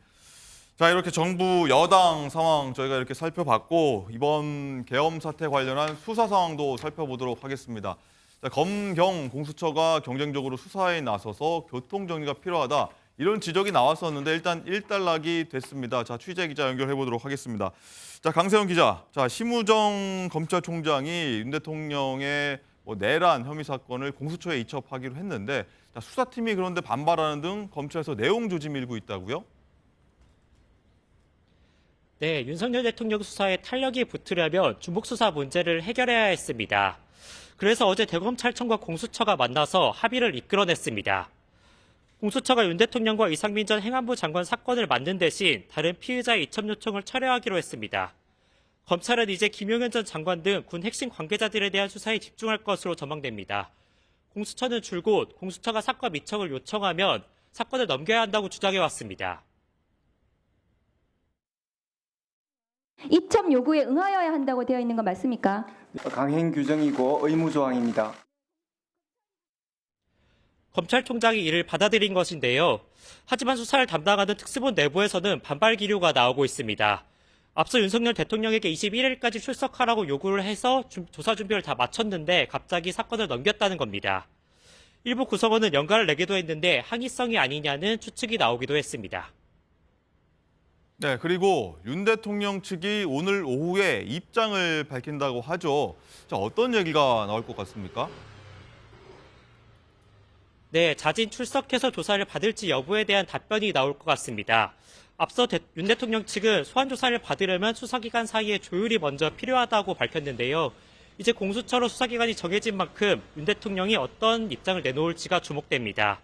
자, 이렇게 정부 여당 상황 저희가 이렇게 살펴봤고 이번 계엄 사태 관련한 수사 상황도 살펴보도록 하겠습니다. 자, 검경 공수처가 경쟁적으로 수사에 나서서 교통 정리가 필요하다. 이런 지적이 나왔었는데 일단 일단락이 됐습니다. 자, 취재 기자 연결해 보도록 하겠습니다. 자, 강세영 기자. 자, 심우정 검찰총장이 윤 대통령의 내란 혐의 사건을 공수처에 이첩하기로 했는데 자, 수사팀이 그런데 반발하는 등 검찰에서 내용 조짐 일고 있다고요?
네, 윤석열 대통령 수사에 탄력이 붙으려면 중복 수사 문제를 해결해야 했습니다. 그래서 어제 대검찰청과 공수처가 만나서 합의를 이끌어냈습니다. 공수처가 윤 대통령과 이상민 전 행안부 장관 사건을 맡는 대신 다른 피의자의 이첩 요청을 철회하기로 했습니다. 검찰은 이제 김용현 전 장관 등 군 핵심 관계자들에 대한 수사에 집중할 것으로 전망됩니다. 공수처는 줄곧 공수처가 사건 이첩을 요청하면 사건을 넘겨야 한다고 주장해왔습니다.
이첩 요구에 응하여야 한다고 되어 있는 건 맞습니까?
강행 규정이고 의무 조항입니다.
검찰총장이 이를 받아들인 것인데요. 하지만 수사를 담당하는 특수본 내부에서는 반발 기류가 나오고 있습니다. 앞서 윤석열 대통령에게 21일까지 출석하라고 요구를 해서 조사 준비를 다 마쳤는데 갑자기 사건을 넘겼다는 겁니다. 일부 구성원은 연가를 내기도 했는데 항의성이 아니냐는 추측이 나오기도 했습니다.
네, 그리고 윤 대통령 측이 오늘 오후에 입장을 밝힌다고 하죠. 자, 어떤 얘기가 나올 것 같습니까?
네, 자진 출석해서 조사를 받을지 여부에 대한 답변이 나올 것 같습니다. 앞서 윤 대통령 측은 소환 조사를 받으려면 수사기관 사이에 조율이 먼저 필요하다고 밝혔는데요. 이제 공수처로 수사기관이 정해진 만큼 윤 대통령이 어떤 입장을 내놓을지가 주목됩니다.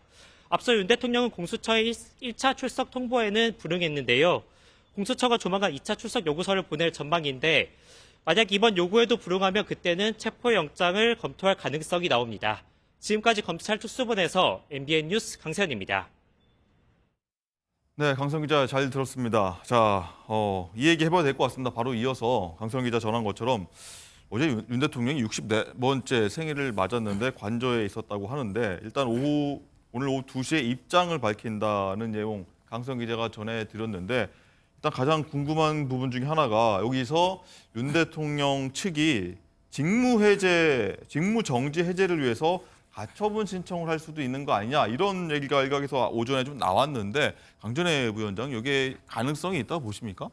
앞서 윤 대통령은 공수처의 1차 출석 통보에는 불응했는데요. 공수처가 조만간 2차 출석 요구서를 보낼 전망인데 만약 이번 요구에도 불응하면 그때는 체포영장을 검토할 가능성이 나옵니다. 지금까지 검찰 특수본에서 MBN 뉴스 강세현입니다.
네, 강성 기자 잘 들었습니다. 자, 이 얘기 해봐야 될 것 같습니다. 바로 이어서 강성 기자 전한 것처럼 어제 윤 대통령이 64번째 생일을 맞았는데 관저에 있었다고 하는데 일단 오늘 오후 2시에 입장을 밝힌다는 내용 강성 기자가 전해드렸는데 일단 가장 궁금한 부분 중에 하나가 여기서 윤 대통령 측이 직무 정지 해제를 위해서 가처분 신청을 할 수도 있는 거 아니냐 이런 얘기가 일각에서 오전에 좀 나왔는데 강전혜 부위원장 여기에 가능성이 있다고 보십니까?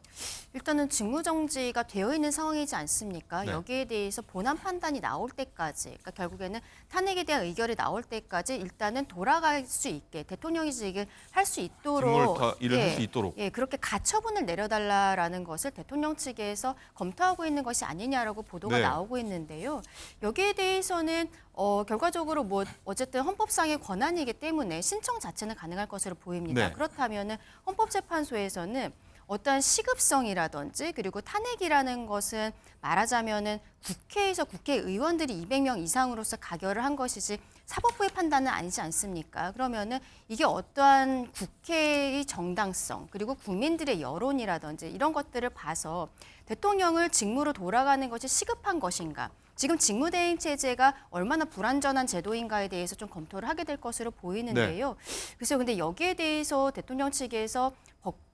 일단은 직무정지가 되어 있는 상황이지 않습니까?
네.
여기에 대해서 본안 판단이 나올 때까지, 그러니까 결국에는 탄핵에 대한 의결이 나올 때까지 일단은 돌아갈 수 있게 대통령이 직을 할 수 있도록
일을 할 수 있도록.
예, 그렇게 가처분을 내려달라라는 것을 대통령 측에서 검토하고 있는 것이 아니냐라고 보도가
네.
나오고 있는데요. 여기에 대해서는 결과적으로 뭐 어쨌든 헌법상의 권한이기 때문에 신청 자체는 가능할 것으로 보입니다.
네.
그렇다면은 헌법재판소에서는 어떠한 시급성이라든지 그리고 탄핵이라는 것은 말하자면은 국회에서 국회의원들이 200명 이상으로서 가결을 한 것이지 사법부의 판단은 아니지 않습니까? 그러면은 이게 어떠한 국회의 정당성 그리고 국민들의 여론이라든지 이런 것들을 봐서 대통령을 직무로 돌아가는 것이 시급한 것인가? 지금 직무대행 체제가 얼마나 불완전한 제도인가에 대해서 좀 검토를 하게 될 것으로 보이는데요. 그래서 근데 여기에 대해서 대통령 측에서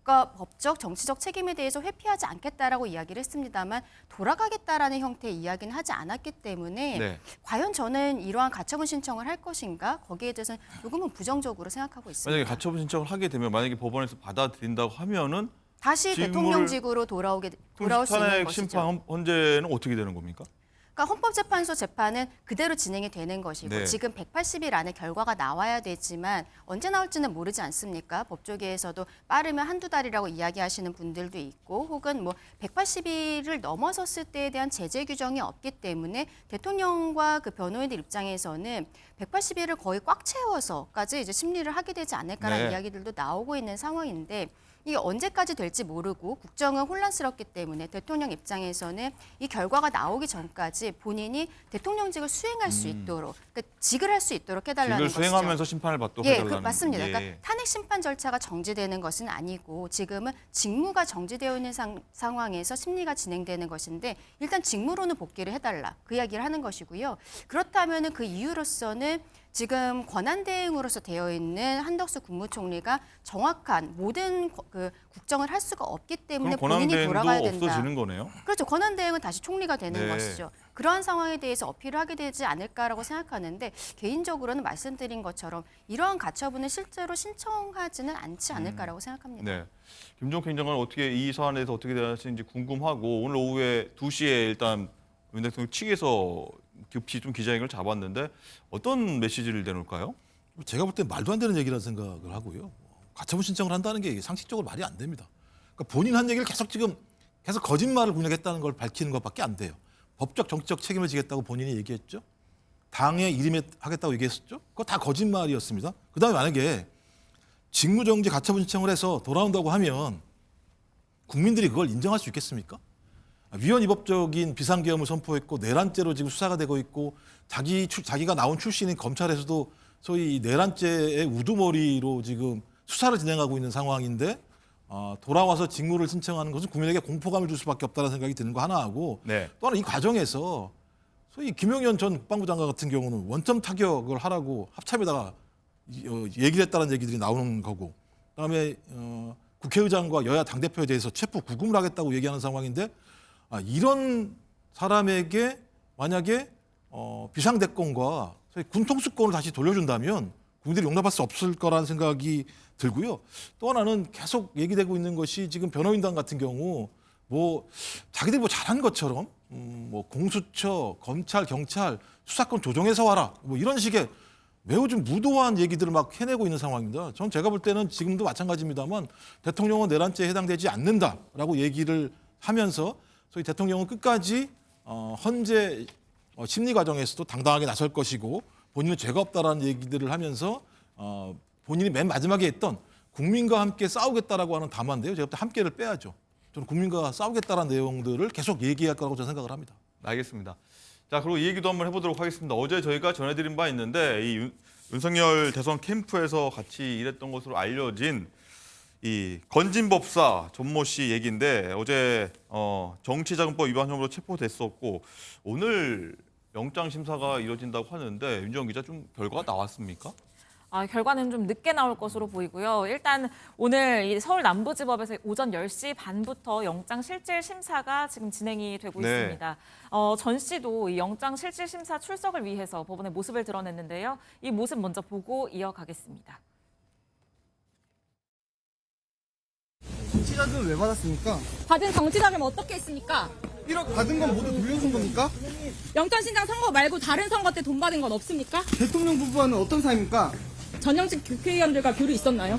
법적, 정치적 책임에 대해서 회피하지 않겠다라고 이야기를 했습니다만 돌아가겠다라는 형태의 이야기는 하지 않았기 때문에
네.
과연 저는 이러한 가처분 신청을 할 것인가? 거기에 대해서는 조금은 부정적으로 생각하고 있습니다.
만약에 가처분 신청을 하게 되면 만약에 법원에서 받아들인다고 하면은
다시 대통령직으로 돌아올 수 있는
탄핵
것이죠.
심판 헌재는 어떻게 되는 겁니까?
그러니까 헌법재판소 재판은 그대로 진행이 되는 것이고
네.
지금 180일 안에 결과가 나와야 되지만 언제 나올지는 모르지 않습니까? 법조계에서도 빠르면 한두 달이라고 이야기하시는 분들도 있고 혹은 뭐 180일을 넘어섰을 때에 대한 제재 규정이 없기 때문에 대통령과 그 변호인들 입장에서는 180일을 거의 꽉 채워서까지 이제 심리를 하게 되지 않을까라는
네.
이야기들도 나오고 있는 상황인데 이게 언제까지 될지 모르고 국정은 혼란스럽기 때문에 대통령 입장에서는 이 결과가 나오기 전까지 본인이 대통령직을 수행할 수 있도록 그러니까 직을 할 수 있도록 해달라는
직을
것이죠.
수행하면서 심판을 받도록
예,
해달라는.
맞습니다.
예.
그러니까 탄핵 심판 절차가 정지되는 것은 아니고 지금은 직무가 정지되어 있는 상황에서 심리가 진행되는 것인데 일단 직무로는 복귀를 해달라 그 이야기를 하는 것이고요. 그렇다면은 그 이유로서는 지금 권한대행으로서 되어 있는 한덕수 국무총리가 정확한 모든 그 국정을 할 수가 없기 때문에
그럼
본인이 돌아가야
권한대행도
된다.
없어지는 거네요?
그렇죠. 권한대행은 다시 총리가 되는
네.
것이죠. 그러한 상황에 대해서 어필을 하게 되지 않을까라고 생각하는데 개인적으로는 말씀드린 것처럼 이러한 가처분을 실제로 신청하지는 않지 않을까라고 생각합니다.
네. 김종필 장관은 어떻게 이 사안에 대해서 어떻게 대하시는지 궁금하고 오늘 오후에 2시에 일단 윤 대통령 측에서 급히 좀 기자회견을 잡았는데 어떤 메시지를 내놓을까요?
제가 볼 때 말도 안 되는 얘기라는 생각을 하고요. 가처분 신청을 한다는 게 이게 상식적으로 말이 안 됩니다. 그러니까 본인 한 얘기를 계속 거짓말을 공략했다는 걸 밝히는 것밖에 안 돼요. 법적 정치적 책임을 지겠다고 본인이 얘기했죠. 당의 이름에 하겠다고 얘기했었죠. 그거 다 거짓말이었습니다. 그다음에 만약에 직무정지 가처분 신청을 해서 돌아온다고 하면 국민들이 그걸 인정할 수 있겠습니까? 위헌위법적인 비상계엄을 선포했고 내란죄로 지금 수사가 되고 있고 자기가 나온 출신인 검찰에서도 소위 내란죄의 우두머리로 지금 수사를 진행하고 있는 상황인데 돌아와서 직무를 신청하는 것은 국민에게 공포감을 줄 수밖에 없다는 생각이 드는 거 하나 하고
네.
또 하나 이 과정에서 소위 김용현 전 국방부 장관 같은 경우는 원점 타격을 하라고 합참에다가 얘기를 했다는 얘기들이 나오는 거고 그다음에 국회의장과 여야 당대표에 대해서 체포 구금을 하겠다고 얘기하는 상황인데 이런 사람에게 만약에 비상대권과 군통수권을 다시 돌려준다면 국민들이 용납할 수 없을 거라는 생각이 들고요. 또 하나는 계속 얘기되고 있는 것이 지금 변호인단 같은 경우 뭐 자기들이 뭐 잘한 것처럼 뭐 공수처, 검찰, 경찰 수사권 조정해서 와라 뭐 이런 식의 매우 좀 무도한 얘기들을 막 해내고 있는 상황입니다. 전 제가 볼 때는 지금도 마찬가지입니다만 대통령은 내란죄에 해당되지 않는다라고 얘기를 하면서 소위 대통령은 끝까지 헌재 심리 과정에서도 당당하게 나설 것이고 본인은 죄가 없다라는 얘기들을 하면서 본인이 맨 마지막에 했던 국민과 함께 싸우겠다라고 하는 담화인데요. 제가 볼 때 함께를 빼야죠. 저는 국민과 싸우겠다라는 내용들을 계속 얘기할 거라고 저는 생각을 합니다.
알겠습니다. 자, 그리고 이 얘기도 한번 해보도록 하겠습니다. 어제 저희가 전해드린 바 있는데 이 윤석열 대선 캠프에서 같이 일했던 것으로 알려진 이 건진법사 전모 씨 얘기인데 어제 정치자금법 위반 혐의로 체포됐었고 오늘 영장 심사가 이뤄진다고 하는데 윤지원 기자 좀 결과가 나왔습니까?
결과는 좀 늦게 나올 것으로 보이고요. 일단 오늘 이 서울 남부지법에서 오전 10시 반부터 영장 실질 심사가 지금 진행이 되고
네.
있습니다. 전 씨도 이 영장 실질 심사 출석을 위해서 법원에 모습을 드러냈는데요. 이 모습 먼저 보고 이어가겠습니다.
정치자금 왜 받았습니까?
받은 정치자금 어떻게 했습니까?
1억 받은 건 모두 돌려준 겁니까?
영천신당 선거 말고 다른 선거 때 돈 받은 건 없습니까?
대통령 부부와는 어떤 사이입니까?
전형직 국회의원들과 교류 있었나요?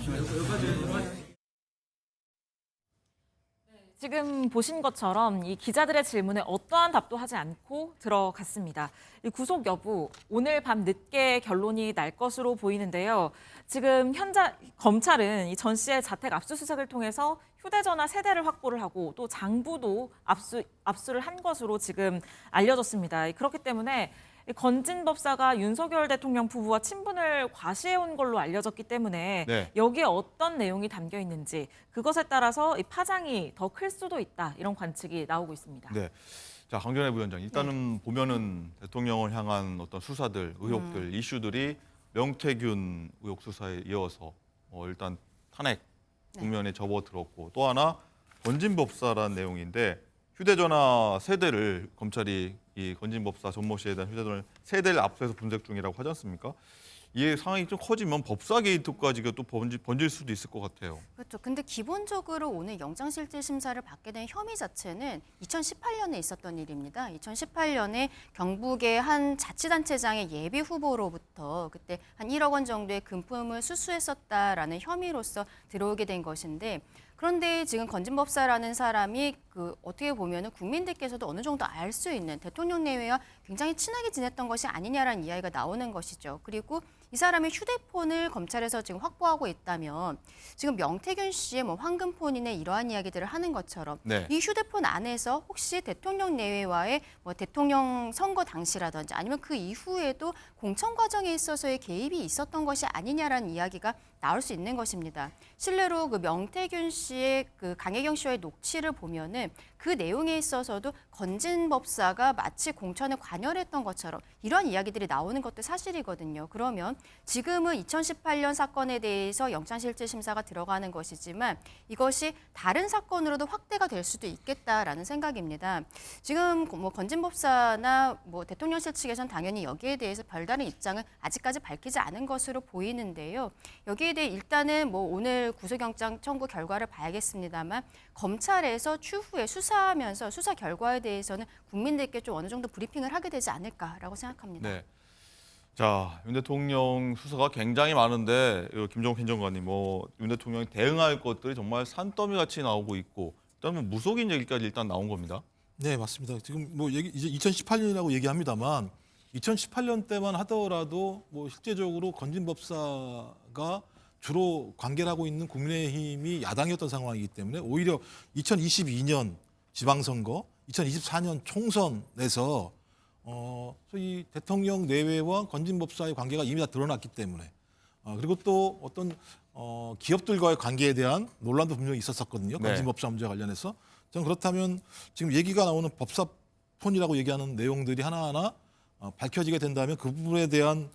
지금 보신 것처럼 이 기자들의 질문에 어떠한 답도 하지 않고 들어갔습니다. 이 구속 여부 오늘 밤 늦게 결론이 날 것으로 보이는데요. 지금 검찰은 이 전 씨의 자택 압수수색을 통해서 휴대전화 3대를 확보를 하고 또 장부도 압수를 한 것으로 지금 알려졌습니다. 그렇기 때문에 건진법사가 윤석열 대통령 부부와 친분을 과시해온 걸로 알려졌기 때문에
네.
여기에 어떤 내용이 담겨 있는지 그것에 따라서 이 파장이 더 클 수도 있다 이런 관측이 나오고 있습니다.
네. 자, 강전혜 부위원장 일단은 보면은 대통령을 향한 어떤 수사들, 의혹들, 이슈들이 명태균 의혹 수사에 이어서 일단 탄핵 국면에 접어들었고 또 하나 건진법사라는 내용인데 휴대전화 3대를 검찰이 이 건진법사 전모 씨에 대한 휴대전화 3대를 압수해서 분석 중이라고 하지 않습니까? 이 상황이 좀 커지면 법사 게이트까지 또 번질 수도 있을 것 같아요.
그렇죠. 근데 기본적으로 오늘 영장실질심사를 받게 된 혐의 자체는 2018년에 있었던 일입니다. 2018년에 경북의 한 자치단체장의 예비 후보로부터 그때 한 1억 원 정도의 금품을 수수했었다라는 혐의로서 들어오게 된 것인데 그런데 지금 건진법사라는 사람이 어떻게 보면은 국민들께서도 어느 정도 알 수 있는 대통령 내외와 굉장히 친하게 지냈던 것이 아니냐라는 이야기가 나오는 것이죠. 그리고 이 사람의 휴대폰을 검찰에서 지금 확보하고 있다면 지금 명태균 씨의 황금폰이나 이러한 이야기들을 하는 것처럼
네.
이 휴대폰 안에서 혹시 대통령 내외와의 대통령 선거 당시라든지 아니면 그 이후에도 공천 과정에 있어서의 개입이 있었던 것이 아니냐라는 이야기가 나올 수 있는 것입니다. 실례로 명태균 씨의 강혜경 씨와의 녹취를 보면은 그 내용에 있어서도 건진법사가 마치 공천에 관여했던 것처럼 이러한 이야기들이 나오는 것도 사실이거든요. 그러면 지금은 2018년 사건에 대해서 영장실질심사가 들어가는 것이지만 이것이 다른 사건으로도 확대가 될 수도 있겠다라는 생각입니다. 지금 건진법사나 대통령실 측에서는 당연히 여기에 대해서 별다른 입장을 아직까지 밝히지 않은 것으로 보이는데요. 여기에 대해 일단은 오늘 구속영장 청구 결과를 봐야겠습니다만 검찰에서 추후에 수사하면서 수사 결과에 대해서는 국민들께 좀 어느 정도 브리핑을 하게 되지 않을까라고 생각합니다.
네. 자, 윤 대통령 수사가 굉장히 많은데 김종국 행정관님 윤 대통령이 대응할 것들이 정말 산더미 같이 나오고 있고 일단 무속인 얘기까지 일단 나온 겁니다.
네, 맞습니다. 지금 이제 2018년이라고 얘기합니다만 2018년 때만 하더라도 실제적으로 건진법사가 주로 관계를 하고 있는 국민의힘이 야당이었던 상황이기 때문에 오히려 2022년 지방선거, 2024년 총선에서 소위 대통령 내외와 건진법사의 관계가 이미 다 드러났기 때문에 그리고 또 어떤 기업들과의 관계에 대한 논란도 분명히 있었었거든요.
네.
건진법사 문제와 관련해서. 저는 그렇다면 지금 얘기가 나오는 법사폰이라고 얘기하는 내용들이 하나하나 밝혀지게 된다면 그 부분에 대한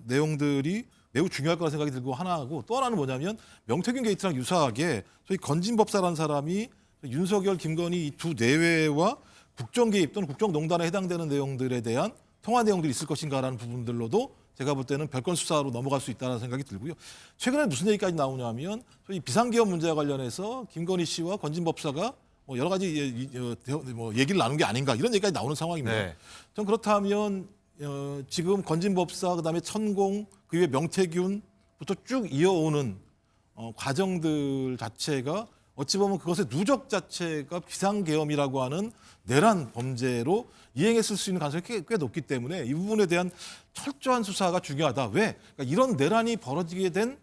내용들이 매우 중요할 거라 생각이 들고 하나하고 또 하나는 뭐냐면 명태균 게이트랑 유사하게 소위 건진법사라는 사람이 윤석열, 김건희 이 두 내외와 국정 개입 또는 국정농단에 해당되는 내용들에 대한 통화 내용들이 있을 것인가라는 부분들로도 제가 볼 때는 별건 수사로 넘어갈 수 있다는 생각이 들고요. 최근에 무슨 얘기까지 나오냐면 소위 비상기업 문제와 관련해서 김건희 씨와 건진법사가 여러 가지 얘기를 나눈 게 아닌가 이런 얘기까지 나오는 상황입니다.
네.
전 그렇다면 지금 건진법사 그다음에 천공 그 위에 명태균부터 쭉 이어오는 과정들 자체가 어찌 보면 그것의 누적 자체가 비상계엄이라고 하는 내란 범죄로 이행했을 수 있는 가능성이 꽤 높기 때문에 이 부분에 대한 철저한 수사가 중요하다. 왜? 그러니까 이런 내란이 벌어지게 된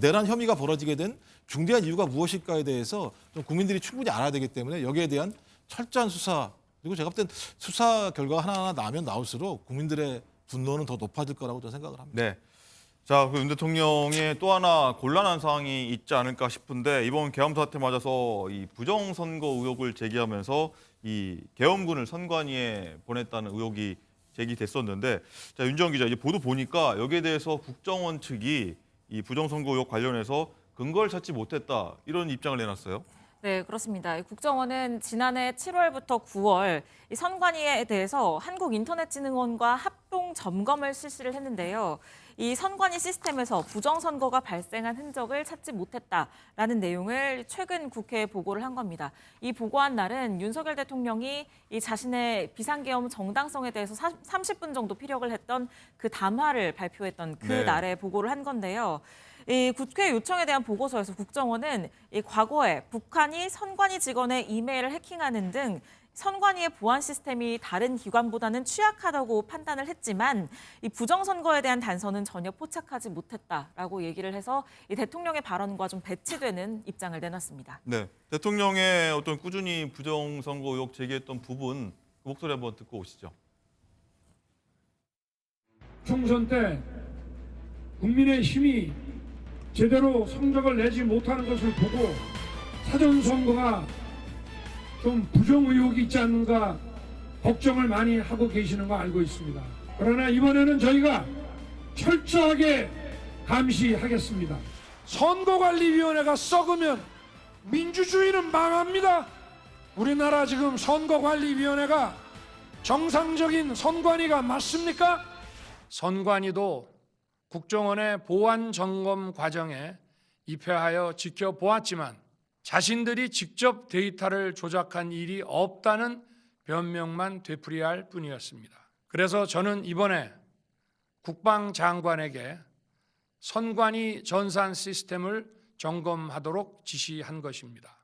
내란 혐의가 벌어지게 된 중대한 이유가 무엇일까에 대해서 좀 국민들이 충분히 알아야 되기 때문에 여기에 대한 철저한 수사 그리고 제가 볼 땐 수사 결과가 하나하나 나면 나올수록 국민들의 분노는 더 높아질 거라고 저는 생각을 합니다.
네. 자, 그 윤 대통령의 또 하나 곤란한 사항이 있지 않을까 싶은데 이번 계엄 사태 맞아서 이 부정선거 의혹을 제기하면서 이 계엄군을 선관위에 보냈다는 의혹이 제기됐었는데 자, 윤지원 기자 이제 보도 보니까 여기에 대해서 국정원 측이 이 부정선거 의혹 관련해서 근거를 찾지 못했다 이런 입장을 내놨어요.
네, 그렇습니다. 이 국정원은 지난해 7월부터 9월 이 선관위에 대해서 한국인터넷진흥원과 합동 점검을 실시를 했는데요. 이 선관위 시스템에서 부정선거가 발생한 흔적을 찾지 못했다라는 내용을 최근 국회에 보고를 한 겁니다. 이 보고한 날은 윤석열 대통령이 이 자신의 비상계엄 정당성에 대해서 30분 정도 피력을 했던 그 담화를 발표했던 그
네.
날에 보고를 한 건데요. 이 국회 요청에 대한 보고서에서 국정원은 이 과거에 북한이 선관위 직원의 이메일을 해킹하는 등 선관위의 보안 시스템이 다른 기관보다는 취약하다고 판단을 했지만 이 부정선거에 대한 단서는 전혀 포착하지 못했다라고 얘기를 해서 이 대통령의 발언과 좀 배치되는 입장을 내놨습니다.
네. 대통령의 어떤 꾸준히 부정선거 의혹 제기했던 부분 그 목소리 한번 듣고 오시죠.
총선 때 국민의 힘이 제대로 성적을 내지 못하는 것을 보고 사전선거가 좀 부정 의혹이 있지 않는가 걱정을 많이 하고 계시는 거 알고 있습니다. 그러나 이번에는 저희가 철저하게 감시하겠습니다. 선거관리위원회가 썩으면 민주주의는 망합니다. 우리나라 지금 선거관리위원회가 정상적인 선관위가 맞습니까? 선관위도 국정원의 보안 점검 과정에 입회하여 지켜보았지만 자신들이 직접 데이터를 조작한 일이 없다는 변명만 되풀이할 뿐이었습니다. 그래서 저는 이번에 국방장관에게 선관위 전산 시스템을 점검하도록 지시한 것입니다.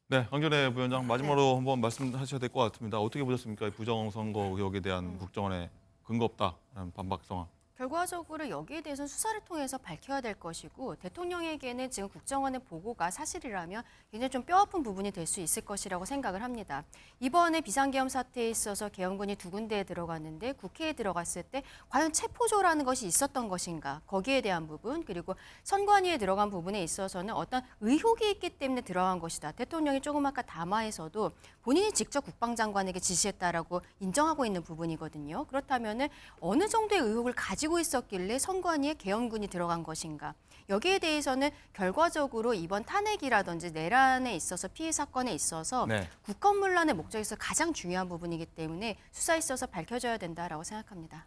네, 황교안 부위원장 마지막으로 한번 말씀하셔야 될 것 같습니다. 어떻게 보셨습니까? 이 부정선거 의혹에 대한 국정원의 근거 없다라는 반박 상황.
결과적으로 여기에 대해서는 수사를 통해서 밝혀야 될 것이고 대통령에게는 지금 국정원의 보고가 사실이라면 굉장히 좀 뼈아픈 부분이 될 수 있을 것이라고 생각을 합니다. 이번에 비상계엄 사태에 있어서 계엄군이 2군데에 들어갔는데 국회에 들어갔을 때 과연 체포조라는 것이 있었던 것인가 거기에 대한 부분 그리고 선관위에 들어간 부분에 있어서는 어떤 의혹이 있기 때문에 들어간 것이다. 대통령이 조금 아까 담화에서도 본인이 직접 국방장관에게 지시했다라고 인정하고 있는 부분이거든요. 그렇다면은 어느 정도의 의혹을 가지고 있었길래 선관위에 계엄군이 들어간 것인가. 여기에 대해서는 결과적으로 이번 탄핵이라든지 내란에 있어서 피해 사건에 있어서 국헌문란의 목적에서 가장 중요한 부분이기 때문에 수사에 있어서 밝혀져야 된다라고 생각합니다.